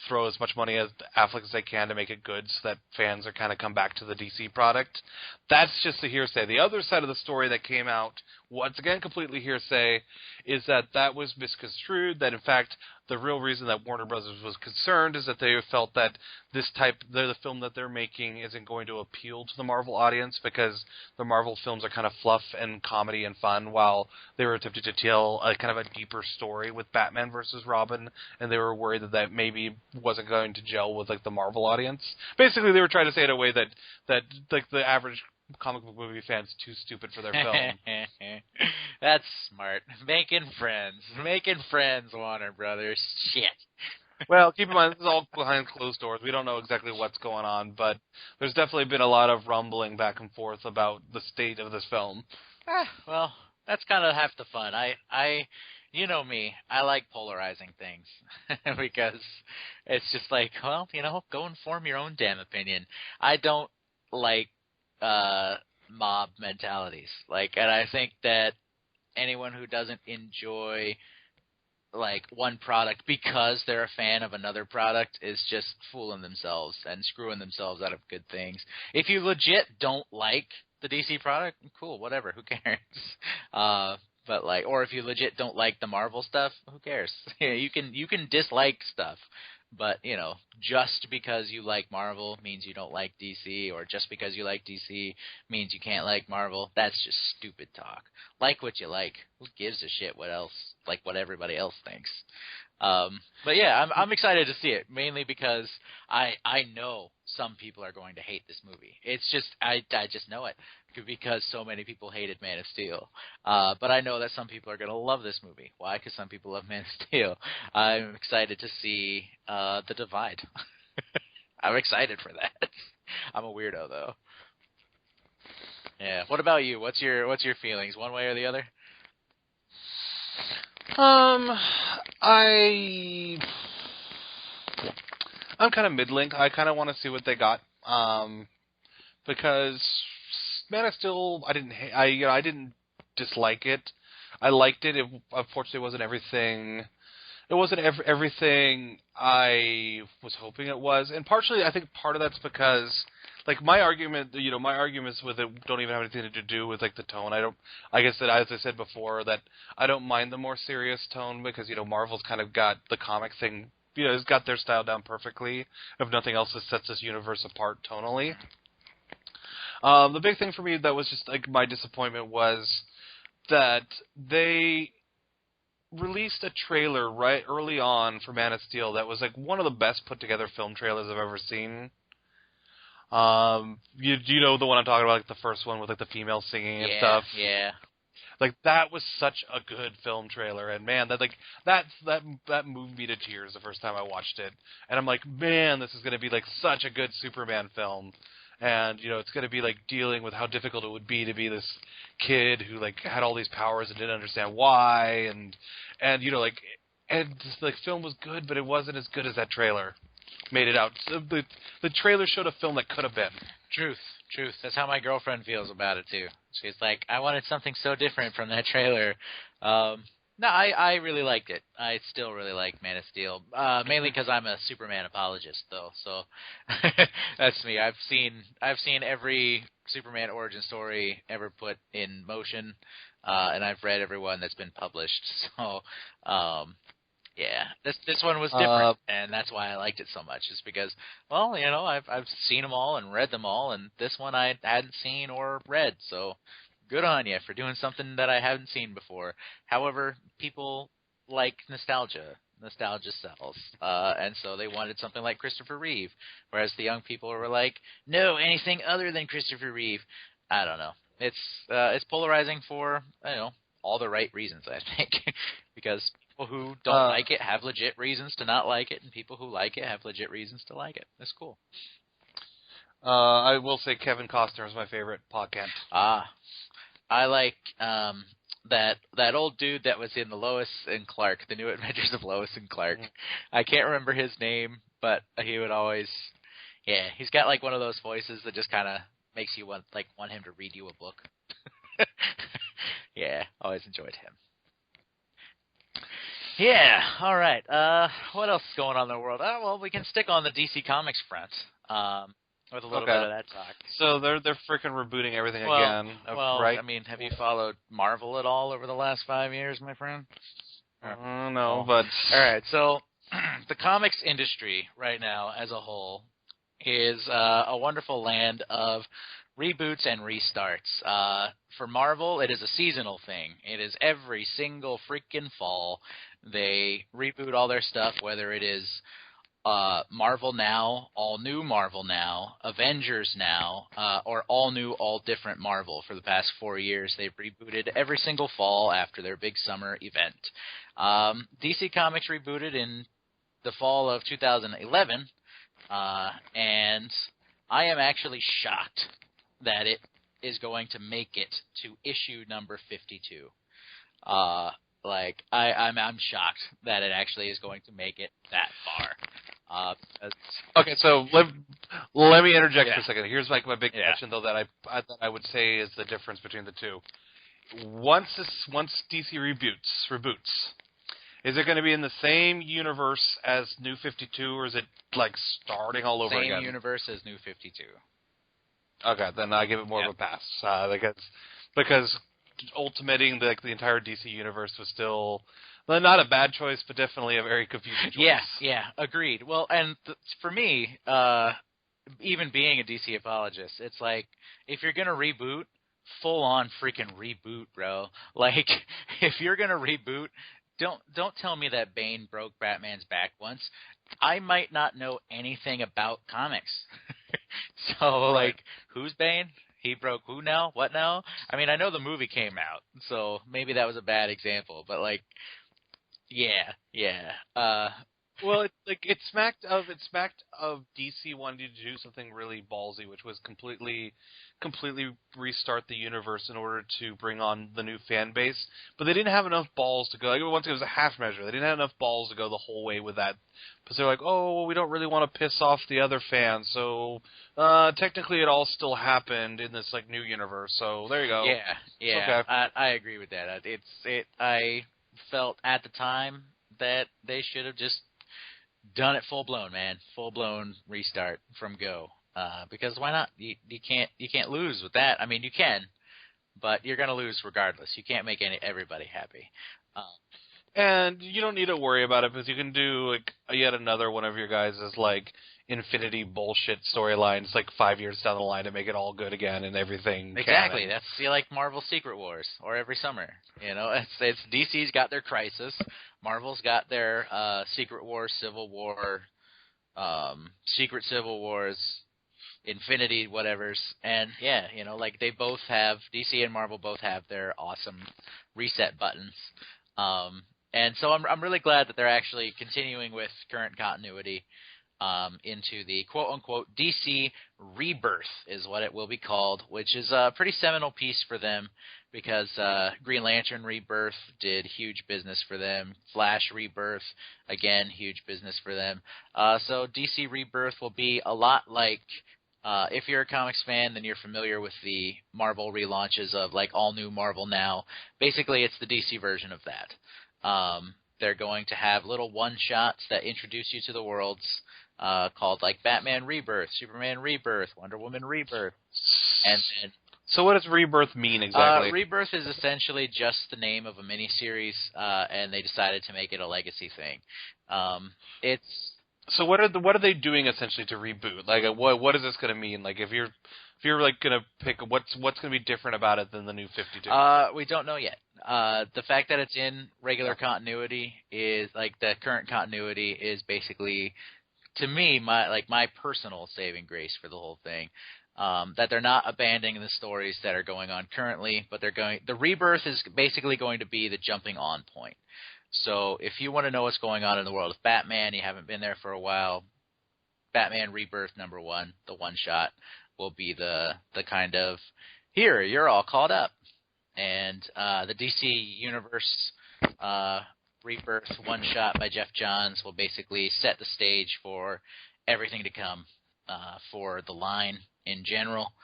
throw as much money at Affleck as they can to make it good so that fans are kind of come back to the DC product. That's just a hearsay. The other side of the story that came out, once again completely hearsay, is that was misconstrued, that in fact the real reason that Warner Brothers was concerned is that they felt that the film that they're making isn't going to appeal to the Marvel audience because the Marvel films are kind of fluff and comedy and fun, while they were attempting to tell a kind of a deeper story with Batman versus Robin, and they were worried that maybe wasn't going to gel with like the Marvel audience. Basically, they were trying to say it in a way that like the average comic book movie fan's too stupid for their film. That's smart. Making friends, Warner Brothers. Shit. Well, keep in mind, this is all behind closed doors. We don't know exactly what's going on, but there's definitely been a lot of rumbling back and forth about the state of this film. Well, that's kind of half the fun. You know me, I like polarizing things because it's just like, well, go and form your own damn opinion. I don't like mob mentalities. And I think that anyone who doesn't enjoy one product because they're a fan of another product is just fooling themselves and screwing themselves out of good things. If you legit don't like the DC product, cool, whatever, who cares? But or if you legit don't like the Marvel stuff, who cares? You can dislike stuff. But, just because you like Marvel means you don't like DC, or just because you like DC means you can't like Marvel. That's just stupid talk. Like what you like. Who gives a shit what everybody else thinks? But yeah, I'm excited to see it, mainly because I know some people are going to hate this movie. It's just, I just know it, because so many people hated Man of Steel. But I know that some people are going to love this movie. Why? Because some people love Man of Steel. I'm excited to see the divide. I'm excited for that. I'm a weirdo, though. Yeah. What about you? What's your feelings, one way or the other? I'm kind of middling. I kind of want to see what they got, because Man of Steel, I didn't dislike it. I liked it. It unfortunately wasn't everything. It wasn't everything I was hoping it was, and partially I think part of that's because my arguments with it don't even have anything to do with the tone. I guess that, as I said before, that I don't mind the more serious tone because Marvel's kind of got the comic thing has got their style down perfectly. If nothing else, it sets this universe apart tonally. The big thing for me that was just like my disappointment was that they released a trailer right early on for Man of Steel that was like one of the best put together film trailers I've ever seen. You know the one I'm talking about, like the first one with like the female singing and stuff. Yeah. Like that was such a good film trailer, and man, that moved me to tears the first time I watched it. And I'm like, man, this is going to be like such a good Superman film. And, it's going to be, like, dealing with how difficult it would be to be this kid who, like, had all these powers and didn't understand why. And the film was good, but it wasn't as good as that trailer made it out. So the trailer showed a film that could have been. Truth. That's how my girlfriend feels about it, too. She's like, I wanted something so different from that trailer. No, I really liked it. I still really like Man of Steel, mainly because I'm a Superman apologist, though. So that's me. I've seen every Superman origin story ever put in motion, and I've read every one that's been published. So, yeah, this one was different, and that's why I liked it so much. Is because, well, I've seen them all and read them all, and this one I hadn't seen or read, so. Good on you for doing something that I haven't seen before. However, people like nostalgia. Nostalgia sells. And so they wanted something like Christopher Reeve, whereas the young people were like, no, anything other than Christopher Reeve. I don't know. It's polarizing for, all the right reasons, I think. Because people who don't like it have legit reasons to not like it, and people who like it have legit reasons to like it. That's cool. I will say Kevin Costner is my favorite podcast. I like that old dude that was in the Lois and Clark, the New Adventures of Lois and Clark. I can't remember his name, but he would always, he's got like one of those voices that just kind of makes you want him to read you a book. Yeah, always enjoyed him. Yeah, all right. What else is going on in the world? Well, we can stick on the DC Comics front. With a little bit of that talk. So they're freaking rebooting everything again, right? I mean, have you followed Marvel at all over the last 5 years, my friend? No, but... All right, so the comics industry right now as a whole is a wonderful land of reboots and restarts. For Marvel, it is a seasonal thing. It is every single freaking fall. They reboot all their stuff, whether it is... Marvel Now, All New Marvel Now, Avengers Now, or All New, All Different Marvel. For the past 4 years, they've rebooted every single fall after their big summer event. DC Comics rebooted in the fall of 2011, and I am actually shocked that it is going to make it to issue number 52. I'm shocked that it actually is going to make it that far. Okay, so let me interject for a second. Here's my big question, though, that I would say is the difference between the two. Once DC reboots, is it going to be in the same universe as New 52, or is it like starting all over again? Same universe as New 52. Okay, then I give it more of a pass because ultimating the entire DC universe was still. Well, not a bad choice, but definitely a very confusing choice. Yeah, agreed. Well, and for me, even being a DC apologist, it's like, if you're going to reboot, full-on freaking reboot, bro. Like, if you're going to reboot, don't tell me that Bane broke Batman's back once. I might not know anything about comics. So, like, who's Bane? He broke who now? What now? I mean, I know the movie came out, so maybe that was a bad example, but, like, yeah. Well, it smacked of DC wanting to do something really ballsy, which was completely restart the universe in order to bring on the new fan base. But they didn't have enough balls to go. Like, once it was a half measure, they didn't have enough balls to go the whole way with that. Because they're like, oh, we don't really want to piss off the other fans, so technically it all still happened in this like new universe. So there you go. Yeah. Okay. I agree with that. I felt at the time that they should have just done it full blown, man. Full blown restart from go. Because why not? You can't lose with that. I mean, you can, but you're going to lose regardless. You can't make everybody happy. And you don't need to worry about it because you can do like yet another one of your guys' like Infinity bullshit storylines like 5 years down the line to make it all good again and everything. Exactly. Canon. That's like Marvel Secret Wars or every summer. You know, it's DC's got their Crisis, Marvel's got their Secret Wars, Civil War, Secret Civil Wars, Infinity whatevers, and yeah, you know, like they both have DC and Marvel both have their awesome reset buttons. And so I'm really glad that they're actually continuing with current continuity into the quote-unquote DC Rebirth is what it will be called, which is a pretty seminal piece for them because Green Lantern Rebirth did huge business for them. Flash Rebirth, again, huge business for them. So DC Rebirth will be a lot like, if you're a comics fan, then you're familiar with the Marvel relaunches of like All New Marvel Now. Basically, it's the DC version of that. They're going to have little one-shots that introduce you to the worlds, called like Batman Rebirth, Superman Rebirth, Wonder Woman Rebirth, and so what does Rebirth mean exactly? Rebirth is essentially just the name of a miniseries, and they decided to make it a legacy thing. It's So what are they doing essentially to reboot? Like what is this going to mean? Like if you're like going to pick what's going to be different about it than the new 52? We don't know yet. The fact that it's in regular continuity is like the current continuity is basically, to me, my personal saving grace for the whole thing. That they're not abandoning the stories that are going on currently, but the Rebirth is basically going to be the jumping on point. So if you want to know what's going on in the world of Batman, you haven't been there for a while, Batman Rebirth #1, the one shot, will be the kind of, here, you're all caught up. And the DC Universe Rebirth one shot by Jeff Johns will basically set the stage for everything to come for the line in general.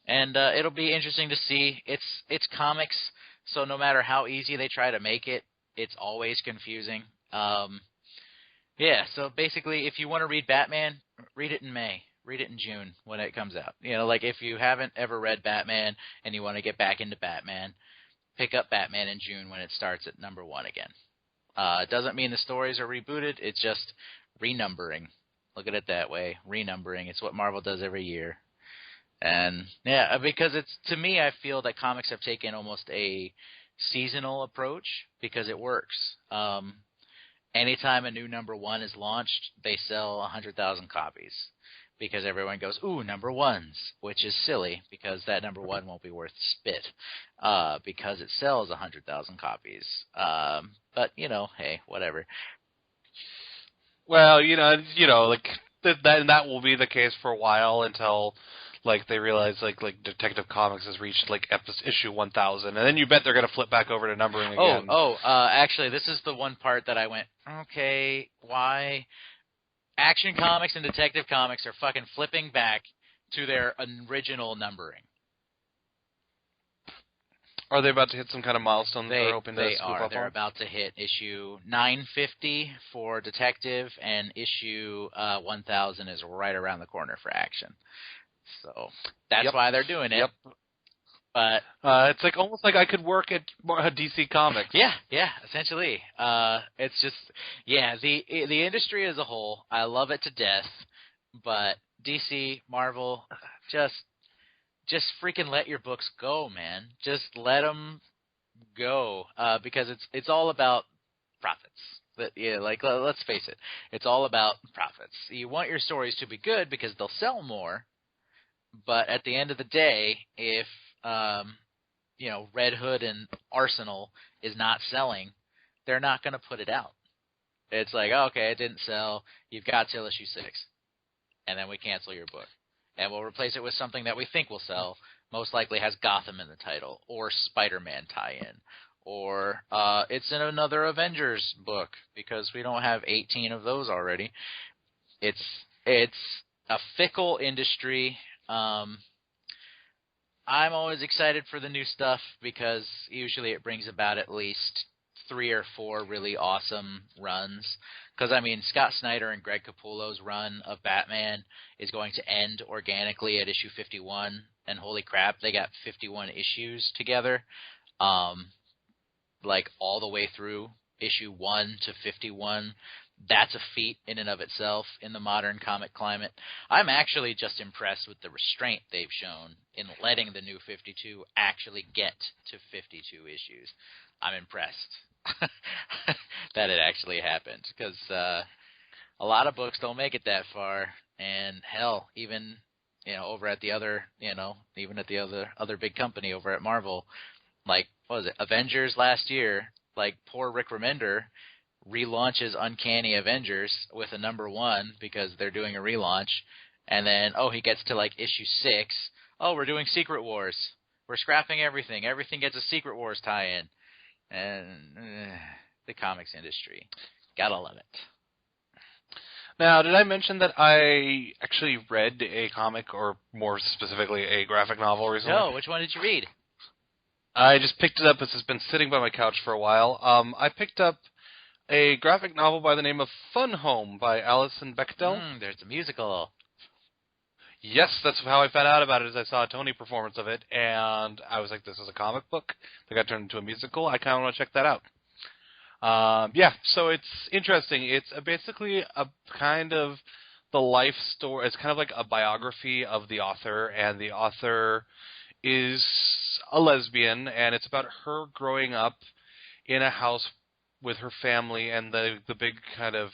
And it'll be interesting to see. It's comics, so no matter how easy they try to make it, it's always confusing. Yeah, so basically, if you want to read Batman, read it in May. Read it in June when it comes out. You know, like if you haven't ever read Batman and you want to get back into Batman, pick up Batman in June when it starts at #1 again. It doesn't mean the stories are rebooted. It's just renumbering. Look at it that way. Renumbering. It's what Marvel does every year. And yeah, because to me, I feel that comics have taken almost a seasonal approach because it works. Anytime a new #1 is launched, they sell 100,000 copies because everyone goes, ooh, #1s, which is silly because that #1 won't be worth spit because it sells 100,000 copies. But, you know, hey, whatever. Well, like that will be the case for a while until like they realize like Detective Comics has reached like issue 1000, and then you bet they're going to flip back over to numbering again. Actually, this is the one part that I went, okay, why? Action Comics and Detective Comics are fucking flipping back to their original numbering. Are they about to hit some kind of milestone They are. They're about to hit issue 950 for Detective, and issue 1000 is right around the corner for Action. So that's why they're doing it. Yep. But it's like almost like I could work at DC Comics. Yeah, essentially. It's just, the industry as a whole, I love it to death, but DC, Marvel, just freaking let your books go, man. Just let them go, because it's all about profits. Let's face it, it's all about profits. You want your stories to be good because they'll sell more, but at the end of the day, if Red Hood and Arsenal is not selling, they're not going to put it out. It's like, okay, it didn't sell. You've got till issue 6. And then we cancel your book. And we'll replace it with something that we think will sell. Most likely has Gotham in the title, or Spider-Man tie-in, or it's in another Avengers book because we don't have 18 of those already. It's a fickle industry. I'm always excited for the new stuff because usually it brings about at least 3 or 4 really awesome runs. Because, I mean, Scott Snyder and Greg Capullo's run of Batman is going to end organically at issue 51. And holy crap, they got 51 issues together, like all the way through issue 1 to 51. That's a feat in and of itself in the modern comic climate. I'm actually just impressed with the restraint they've shown in letting the New 52 actually get to 52 issues. I'm impressed that it actually happened, because a lot of books don't make it that far, and hell, even over at the other, even at the other big company over at Marvel, like, what was it, Avengers last year, like, poor Rick Remender relaunches Uncanny Avengers with a number 1 because they're doing a relaunch, and then, he gets to, like, issue 6, we're doing Secret Wars. We're scrapping everything. Everything gets a Secret Wars tie-in. And the comics industry. Gotta love it. Now, did I mention that I actually read a comic, or more specifically, a graphic novel recently? No, which one did you read? I just picked it up as it's been sitting by my couch for a while. I picked up a graphic novel by the name of Fun Home by Alison Bechdel. There's a musical. Yes, that's how I found out about it, as I saw a Tony performance of it, and I was like, this is a comic book that got turned into a musical. I kind of want to check that out. So it's interesting. It's basically a kind of the life story. It's kind of like a biography of the author, and the author is a lesbian, and it's about her growing up in a house with her family, and the big kind of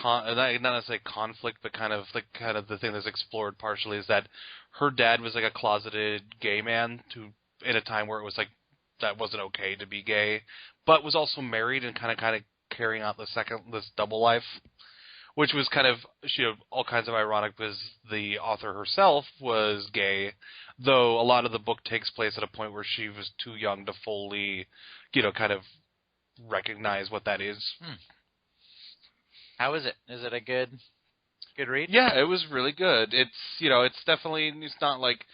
not necessarily conflict, but kind of the thing that's explored partially is that her dad was like a closeted gay man in a time where it was like that wasn't okay to be gay, but was also married and kind of carrying out this double life, which was kind of all kinds of ironic because the author herself was gay, though a lot of the book takes place at a point where she was too young to fully kind of recognize what that is. How is it? Is it a good read? Yeah, it was really good. It's it's not like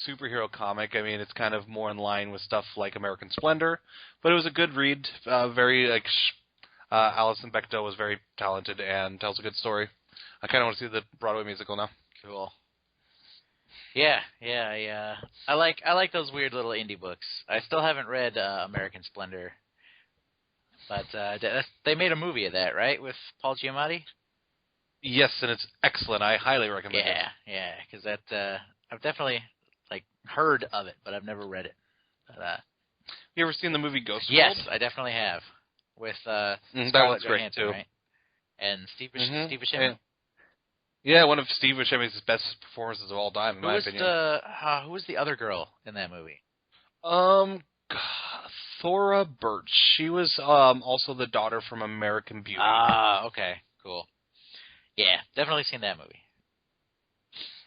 superhero comic. I mean, it's kind of more in line with stuff like American Splendor, but it was a good read. Very Alison Bechdel was very talented and tells a good story. I kind of want to see the Broadway musical now. Cool. Yeah. I like those weird little indie books. I still haven't read American Splendor. But they made a movie of that, right, with Paul Giamatti? Yes, and it's excellent. I highly recommend it. Yeah, because I've definitely heard of it, but I've never read it. But, you ever seen the movie Ghost Yes, World? I definitely have. With that Scarlett one's great Johansson, too. right? And Steve Buscemi. Yeah, one of Steve Buscemi's best performances of all time, in my opinion. Who was the other girl in that movie? Thora Birch. She was also the daughter from American Beauty. Ah, okay, cool. Yeah, definitely seen that movie.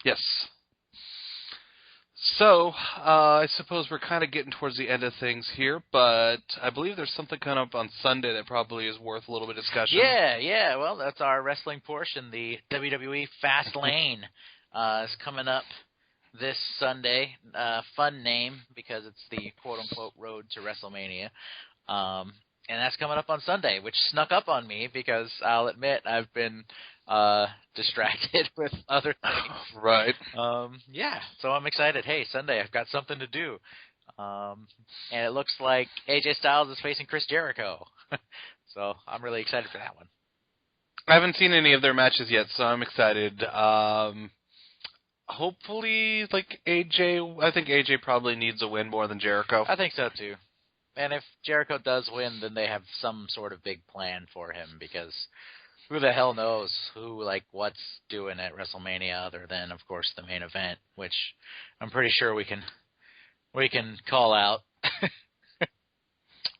Yes. So, I suppose we're kind of getting towards the end of things here, but I believe there's something coming up on Sunday that probably is worth a little bit of discussion. Yeah. Well, that's our wrestling portion. The WWE Fast Lane is coming up this Sunday. Fun name because it's the quote-unquote road to WrestleMania. And that's coming up on Sunday, which snuck up on me because I'll admit I've been distracted with other things. Right. So I'm excited. Hey, Sunday, I've got something to do. And it looks like AJ Styles is facing Chris Jericho. So I'm really excited for that one. I haven't seen any of their matches yet, so I'm excited. Hopefully, AJ, I think AJ probably needs a win more than Jericho. I think so, too. And if Jericho does win, then they have some sort of big plan for him, because who the hell knows what's doing at WrestleMania other than, of course, the main event, which I'm pretty sure we can call out.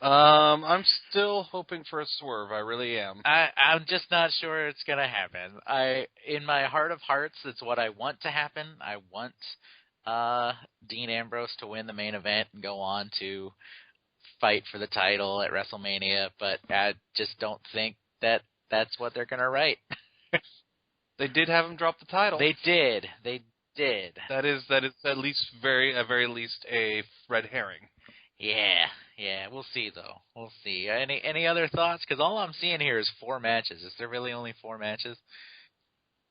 I'm still hoping for a swerve. I really am. I'm just not sure it's going to happen. In my heart of hearts, it's what I want to happen. I want Dean Ambrose to win the main event and go on to fight for the title at WrestleMania, but I just don't think that that's what they're going to write. They did have him drop the title. They did. That is at least very least a red herring. Yeah, we'll see though. We'll see. Any other thoughts? Because all I'm seeing here is 4 matches. Is there really only 4 matches?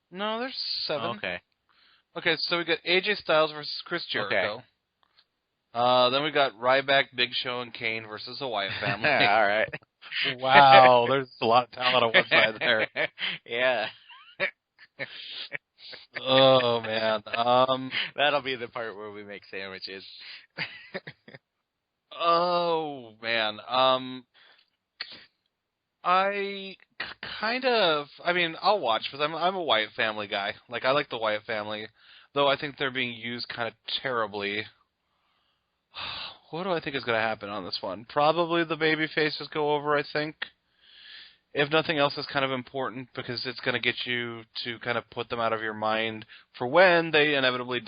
No, there's 7. Okay, so we got AJ Styles versus Chris Jericho. Okay. Then we got Ryback, Big Show, and Kane versus the Wyatt family. All right. Wow, there's a lot of talent on one side there. Yeah. Oh man. That'll be the part where we make sandwiches. Oh man. Kind of. I mean, I'll watch because I'm a Wyatt family guy. Like I like the Wyatt family, though I think they're being used kind of terribly. What do I think is going to happen on this one? Probably the baby faces go over. I think. If nothing else, is kind of important because it's going to get you to kind of put them out of your mind for when they inevitably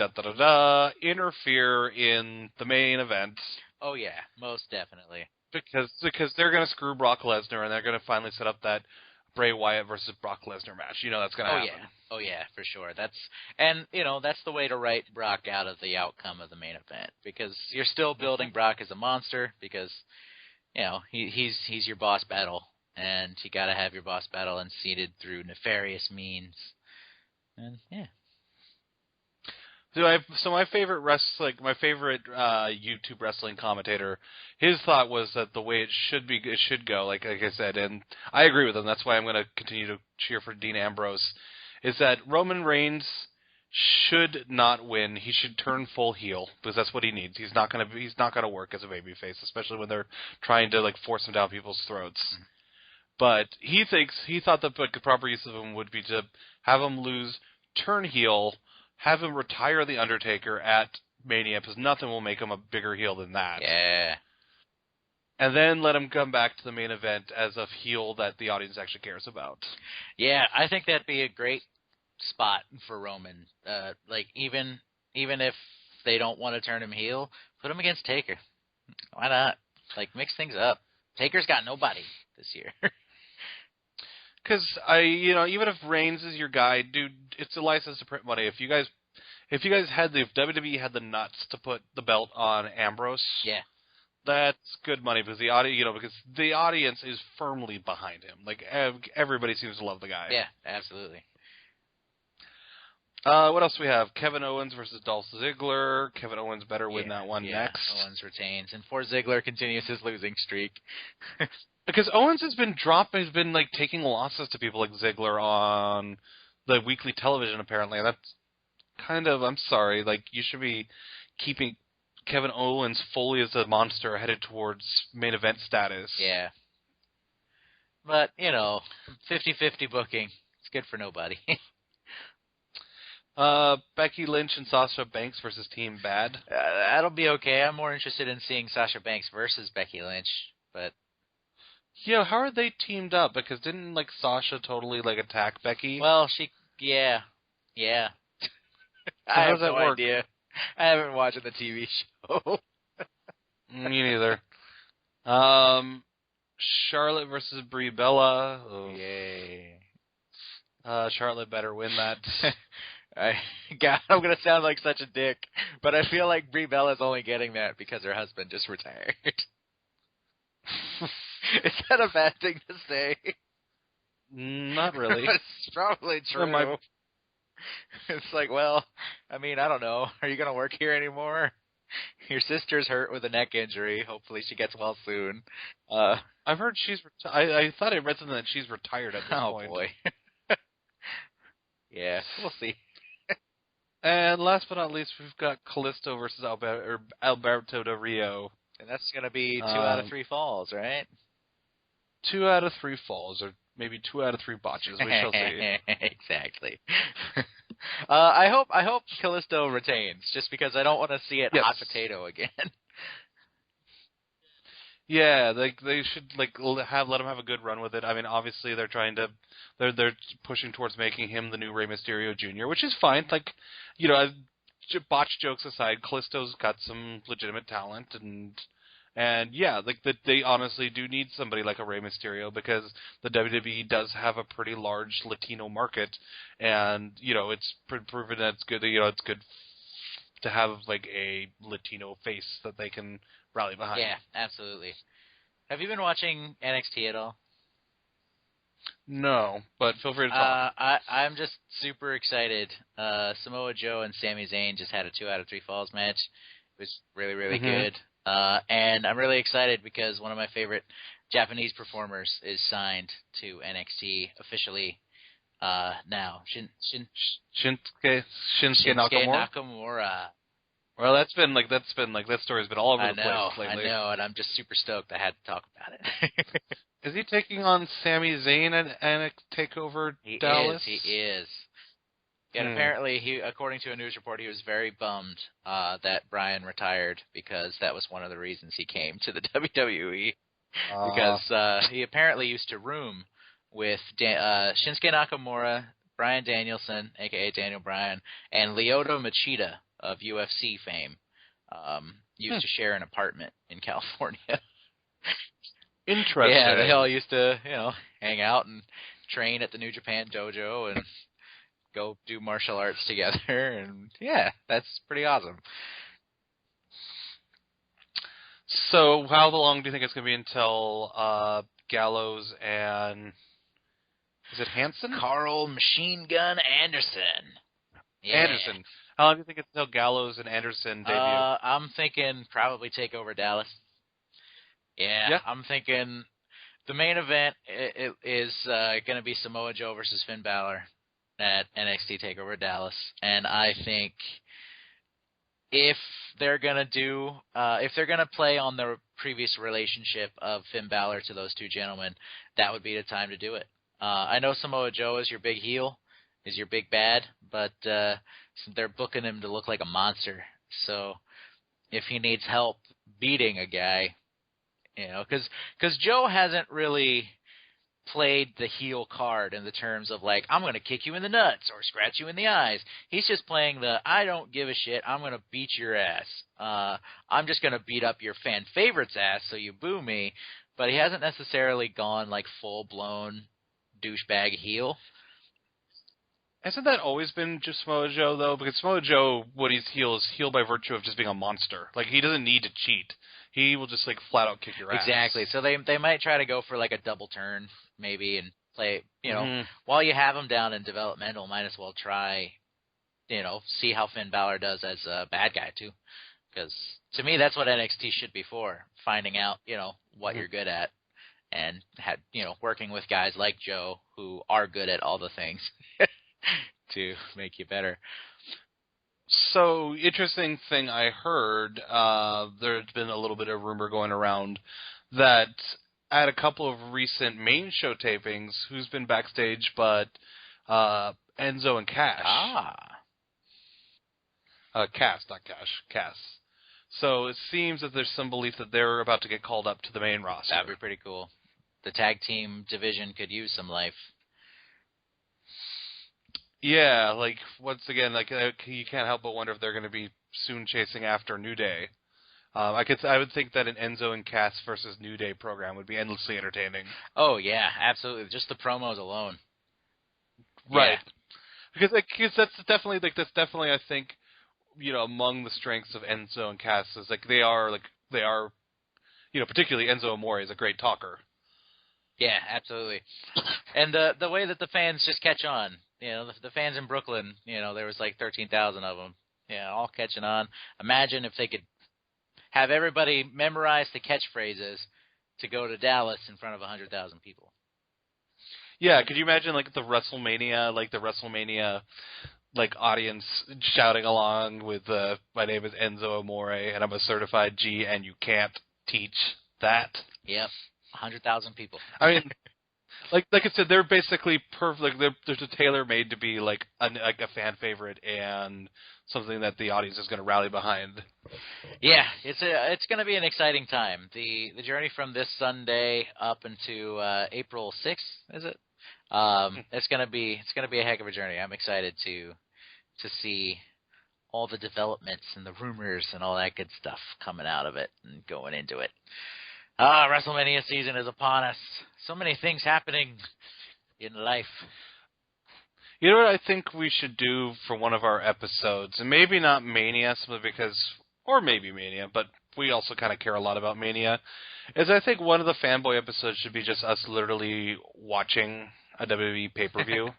interfere in the main event. Oh yeah, most definitely. Because they're going to screw Brock Lesnar and they're going to finally set up that Bray Wyatt versus Brock Lesnar match. You know that's going to happen. Oh yeah, for sure. That's the way to write Brock out of the outcome of the main event because you're still building Brock as a monster because he's your boss battle. And you got to have your boss battle unseated through nefarious means. And yeah. So my favorite YouTube wrestling commentator, his thought was that the way it should go, like I said, and I agree with him. That's why I'm going to continue to cheer for Dean Ambrose. Is that Roman Reigns should not win. He should turn full heel because that's what he needs. He's not going to work as a babyface, especially when they're trying to force him down people's throats. Mm-hmm. But he thought the proper use of him would be to have him lose, turn heel, have him retire The Undertaker at Mania, because nothing will make him a bigger heel than that. Yeah. And then let him come back to the main event as a heel that the audience actually cares about. Yeah, I think that'd be a great spot for Roman. Even if they don't want to turn him heel, put him against Taker. Why not? Mix things up. Taker's got nobody this year. Because even if Reigns is your guy, dude, it's a license to print money. If WWE had the nuts to put the belt on Ambrose, yeah, that's good money because the audience is firmly behind him. Everybody seems to love the guy. Yeah, absolutely. What else do we have? Kevin Owens versus Dolph Ziggler. Kevin Owens better win that one next. Owens retains, and poor Ziggler continues his losing streak. Because Owens has been taking losses to people like Ziggler on the weekly television, apparently. And that's kind of, I'm sorry, you should be keeping Kevin Owens fully as a monster headed towards main event status. Yeah. But, 50-50 booking. It's good for nobody. Becky Lynch and Sasha Banks versus Team Bad. That'll be okay. I'm more interested in seeing Sasha Banks versus Becky Lynch, but... Yeah, how are they teamed up? Because didn't, Sasha totally, attack Becky? Well, yeah. I have no idea. I haven't watched the TV show. Me neither. Charlotte versus Brie Bella. Oh. Yay. Charlotte better win that. God, I'm going to sound like such a dick, but I feel like Brie Bella's only getting that because her husband just retired. Is that a bad thing to say? Not really. It's probably true. It's well, I don't know. Are you going to work here anymore? Your sister's hurt with a neck injury. Hopefully she gets well soon. I've heard she's... I thought I read something that she's retired at this point. Oh, boy. Yeah, we'll see. And last but not least, we've got Kalisto versus Alberto Del Rio. And that's going to be 2 out of 3 falls, right? 2 out of 3 falls, or maybe 2 out of 3 botches. We shall see. Exactly. I hope Kalisto retains, just because I don't want to see it hot potato again. Yeah, they should let him have a good run with it. Obviously they're they're pushing towards making him the new Rey Mysterio Jr., which is fine. Botch jokes aside, Kalisto's got some legitimate talent, and yeah, they honestly do need somebody like a Rey Mysterio because the WWE does have a pretty large Latino market, and it's proven that it's good. It's good to have a Latino face that they can rally behind. Yeah, absolutely. Have you been watching NXT at all? No, but feel free to talk. I'm just super excited. Samoa Joe and Sami Zayn just had a 2 out of 3 falls match. It was really, really good. And I'm really excited because one of my favorite Japanese performers is signed to NXT officially now. Shinsuke Nakamura. Well, that story's been all over the place lately. I know, and I'm just super stoked. I had to talk about it. Is he taking on Sami Zayn and TakeOver Dallas? He is. And apparently, according to a news report, he was very bummed that Bryan retired because that was one of the reasons he came to the WWE. Because he apparently used to room with Shinsuke Nakamura, Bryan Danielson, a.k.a. Daniel Bryan, and Lyoto Machida of UFC fame. Used to share an apartment in California. Interesting. Yeah, they all used to, hang out and train at the New Japan dojo and go do martial arts together. And yeah, that's pretty awesome. So how long do you think it's going to be until Gallows and... Is it Hansen? Carl Machine Gun Anderson. Yeah. Anderson. How long do you think it's until Gallows and Anderson debut? I'm thinking probably take over Dallas. Yeah. I'm thinking the main event is going to be Samoa Joe versus Finn Balor at NXT TakeOver Dallas. And I think if they're going to play on the previous relationship of Finn Balor to those two gentlemen, that would be the time to do it. I know Samoa Joe is your big heel, is your big bad, but they're booking him to look like a monster. So if he needs help beating a guy, because Joe hasn't really played the heel card in the terms of like, I'm going to kick you in the nuts or scratch you in the eyes. He's just playing the, I don't give a shit, I'm going to beat your ass. I'm just going to beat up your fan favorite's ass so you boo me. But he hasn't necessarily gone like full-blown douchebag heel. Hasn't that always been just Samoa Joe, though? Because Samoa Joe, when he's heel, is heel by virtue of just being a monster. Like, he doesn't need to cheat. He will just, like, flat out kick your ass. Exactly. So they might try to go for, like, a double turn, maybe, and play, while you have him down in developmental, might as well try, see how Finn Balor does as a bad guy, too. Because, to me, that's what NXT should be for, finding out, what you're good at, and, working with guys like Joe who are good at all the things to make you better. So, interesting thing I heard, there's been a little bit of rumor going around that at a couple of recent main show tapings, who's been backstage but Enzo and Cass. Cass, not Cash. Cass. So it seems that there's some belief that they're about to get called up to the main roster. That'd be pretty cool. The tag team division could use some life. Yeah, like, once again, like, you can't help but wonder if they're going to be soon chasing after New Day. I would think that an Enzo and Cass versus New Day program would be endlessly entertaining. Oh, yeah, absolutely. Just the promos alone. Right. Yeah. Because that's definitely, I think, among the strengths of Enzo and Cass is, they are, particularly Enzo Amore is a great talker. Yeah, absolutely. And the way that the fans just catch on, the fans in Brooklyn, there was like 13,000 of them, all catching on. Imagine if they could have everybody memorize the catchphrases to go to Dallas in front of 100,000 people. Yeah, could you imagine the WrestleMania audience shouting along with my name is Enzo Amore and I'm a certified G and you can't teach that? Yep. 100,000 people. I mean, like I said, they're basically perfect. They're tailor-made to be a fan favorite and something that the audience is going to rally behind. Yeah, it's going to be an exciting time. The journey from this Sunday up into April 6th, is it? It's going to be a heck of a journey. I'm excited to see all the developments and the rumors and all that good stuff coming out of it and going into it. WrestleMania season is upon us. So many things happening in life. You know what I think we should do for one of our episodes, and maybe not Mania, simply because, or maybe Mania, but we also kind of care a lot about Mania, is I think one of the Fanboy episodes should be just us literally watching a WWE pay-per-view.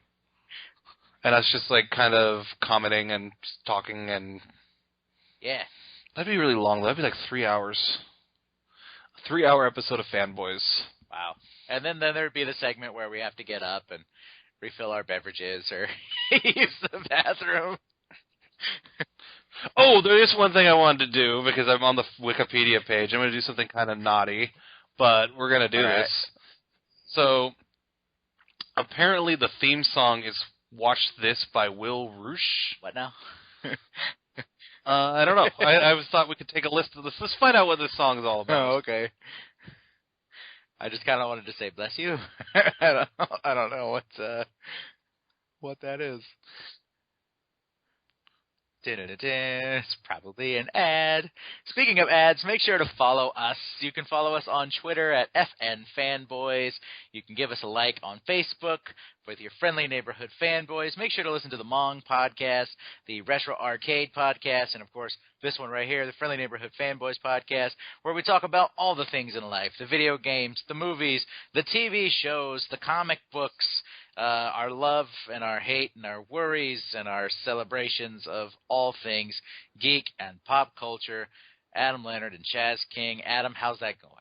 And us just kind of commenting and talking and... Yeah. That'd be really long. That'd be 3 hours. A 3-hour episode of Fanboys. Wow. And then there'd be the segment where we have to get up and refill our beverages or use the bathroom. Oh, there is one thing I wanted to do because I'm on the Wikipedia page. I'm going to do something kind of naughty, but we're going to do this. So, apparently the theme song is Watch This by Will Roosh. What now? I don't know. I just thought we could take a list of this. Let's find out what this song is all about. Oh, okay. I just kind of wanted to say bless you. I don't know what that is. It's probably an ad. Speaking of ads, make sure to follow us. You can follow us on Twitter at FNFanboys. You can give us a like on Facebook with your friendly neighborhood fanboys. Make sure to listen to the Mong podcast, the Retro Arcade podcast, and of course this one right here, the Friendly Neighborhood Fanboys podcast, where we talk about all the things in life, the video games, the movies, the TV shows, the comic books, our love and our hate and our worries and our celebrations of all things geek and pop culture. Adam Leonard and Chaz King. Adam, how's that going?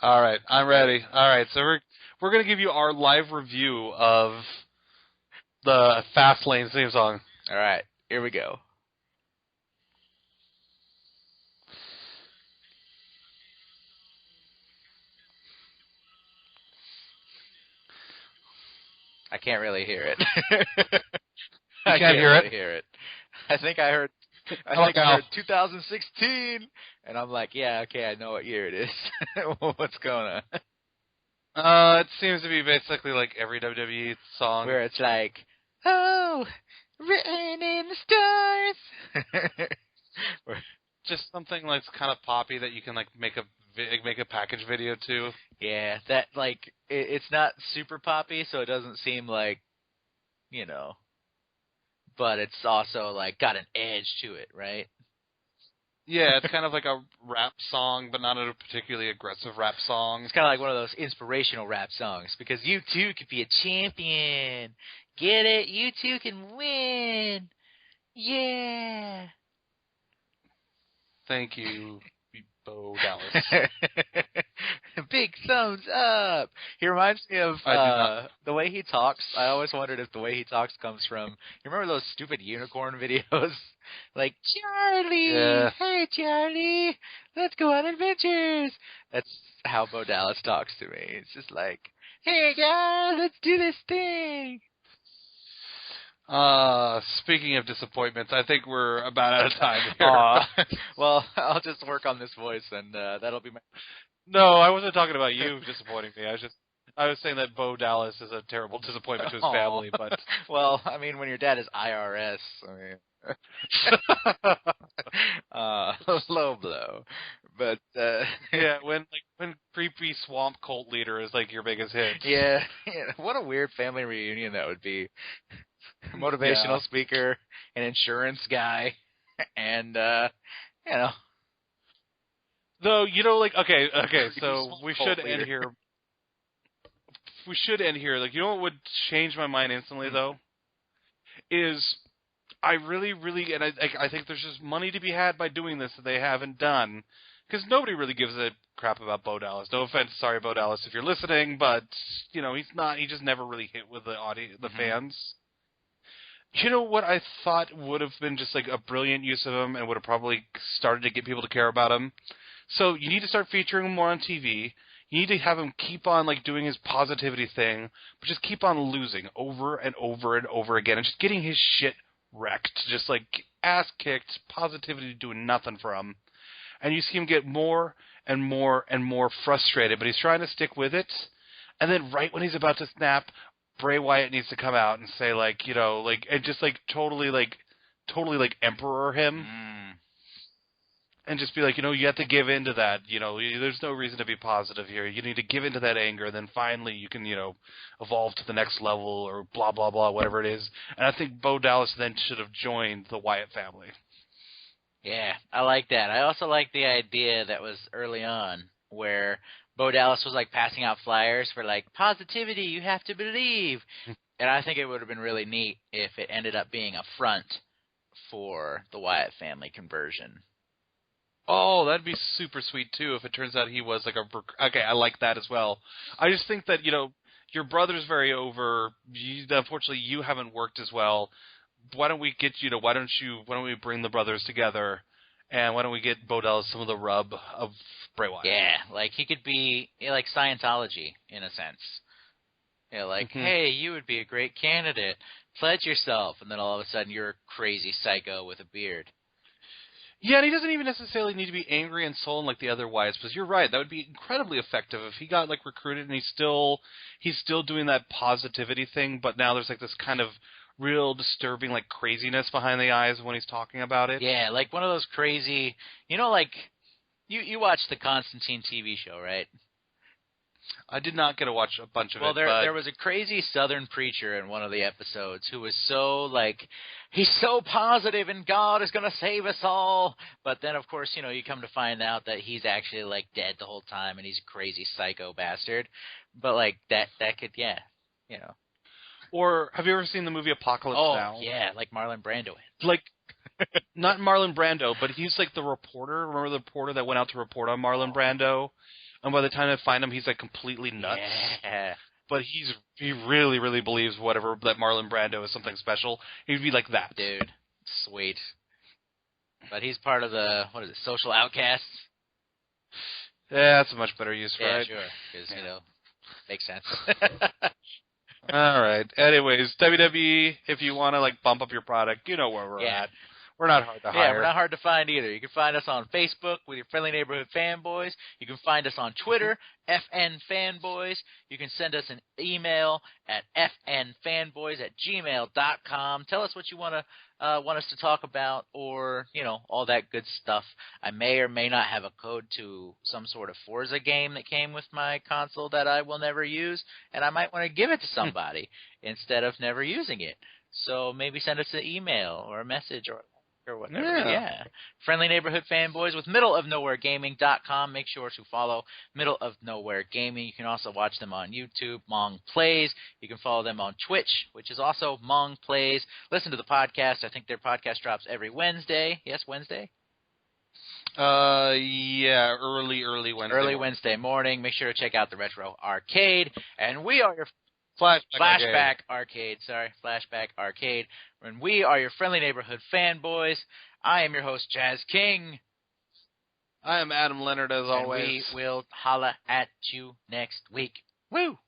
All right, I'm ready. All right, so we're going to give you our live review of the Fast Lane theme song. All right, here we go. I can't really hear it. I can't hear really hear it. I think I heard 2016, and I'm like, yeah, okay, I know what year it is. What's going on? It seems to be basically like every WWE song. Where it's like, oh, written in the stars. Just something like kind of poppy that you can like make a package video to. Yeah, that like it's not super poppy, so it doesn't seem like, but it's also like got an edge to it, right? Yeah, it's kind of like a rap song, but not a particularly aggressive rap song. It's kind of like one of those inspirational rap songs, because you too could be a champion. Get it? You too can win. Yeah. Thank you, Bo Dallas. Big thumbs up. He reminds me of the way he talks. I always wondered if the way he talks comes from, you remember those stupid unicorn videos? Like, Charlie, yeah. Hey Charlie, let's go on adventures. That's how Bo Dallas talks to me. It's just like, hey guys, let's do this thing. Speaking of disappointments, I think we're about out of time here. Well, I'll just work on this voice, and that'll be my... No, I wasn't talking about you disappointing me. I was saying that Bo Dallas is a terrible disappointment to his family, but... Well, I mean, when your dad is IRS, low blow. But, yeah, when creepy swamp cult leader is, like, your biggest hit. Yeah, what a weird family reunion that would be. Motivational speaker, an insurance guy, and Though, like, okay, so we should end here. We should end here. Like, you know what would change my mind instantly, though? Is I really, really, and I think there's just money to be had by doing this that they haven't done. Because nobody really gives a crap about Bo Dallas. No offense, sorry, Bo Dallas, if you're listening, but, he just never really hit with the audience, the fans. You know what I thought would have been just like a brilliant use of him and would have probably started to get people to care about him? So you need to start featuring him more on TV. You need to have him keep on like doing his positivity thing, but just keep on losing over and over and over again and just getting his shit wrecked. Just like ass kicked, positivity doing nothing for him. And you see him get more and more and more frustrated, but he's trying to stick with it. And then right when he's about to snap, Bray Wyatt needs to come out and say, and just, totally emperor him. And just be like, you have to give in to that. There's no reason to be positive here. You need to give in to that anger, and then finally you can, evolve to the next level or blah, blah, blah, whatever it is. And I think Bo Dallas then should have joined the Wyatt family. Yeah, I like that. I also like the idea that was early on where Bo Dallas was like passing out flyers for like positivity, you have to believe. And I think it would have been really neat if it ended up being a front for the Wyatt family conversion. Oh, that'd be super sweet too if it turns out he was like okay, I like that as well. I just think that, your brother's very over. Unfortunately, you haven't worked as well. Why don't we get you to? Why don't we bring the brothers together, and why don't we get Bodell some of the rub of Bray Wyatt? Yeah, like he could be like Scientology in a sense. Like, hey, you would be a great candidate. Pledge yourself, and then all of a sudden you're a crazy psycho with a beard. Yeah, and he doesn't even necessarily need to be angry and sullen like the other Wyatts, because you're right, that would be incredibly effective if he got like recruited and he's still doing that positivity thing, but now there's like this kind of real disturbing like craziness behind the eyes when he's talking about it. Yeah, like one of those crazy, like you watched the Constantine TV show, right? I did not get to watch a bunch of it. Well, there was a crazy Southern preacher in one of the episodes who was so like, he's so positive and God is going to save us all. But then, of course, you come to find out that he's actually like dead the whole time and he's a crazy psycho bastard. But like that could, Or have you ever seen the movie Apocalypse Now? Oh, yeah, like Marlon Brando. Like, not Marlon Brando, but he's like the reporter. Remember the reporter that went out to report on Marlon Brando? And by the time they find him, he's like completely nuts. Yeah. But he really, really believes whatever that Marlon Brando is something special. He'd be like that. Dude, sweet. But he's part of the, social outcasts? Yeah, that's a much better use for it. Yeah, sure. Because, makes sense. All right. Anyways, WWE, if you want to like bump up your product, you know where we're at. We're not hard to hire. Yeah, we're not hard to find either. You can find us on Facebook with your friendly neighborhood fanboys. You can find us on Twitter, FN Fanboys. You can send us an email at fnfanboys@gmail.com. Tell us what you want us to talk about, or all that good stuff. I may or may not have a code to some sort of Forza game that came with my console that I will never use, and I might want to give it to somebody instead of never using it. So maybe send us an email or a message or whatever. Yeah. Friendly Neighborhood Fanboys with middleofnowheregaming.com. Make sure to follow Middle of Nowhere Gaming. You can also watch them on YouTube, Mong Plays. You can follow them on Twitch, which is also Mong Plays. Listen to the podcast. I think their podcast drops every Wednesday. Yes, Wednesday? Yeah, early Wednesday. Early Wednesday morning. Make sure to check out the Retro Arcade. And we are your Flashback Arcade. Flashback Arcade. And we are your friendly neighborhood fanboys. I am your host, Jazz King. I am Adam Leonard, as always. We will holla at you next week. Woo!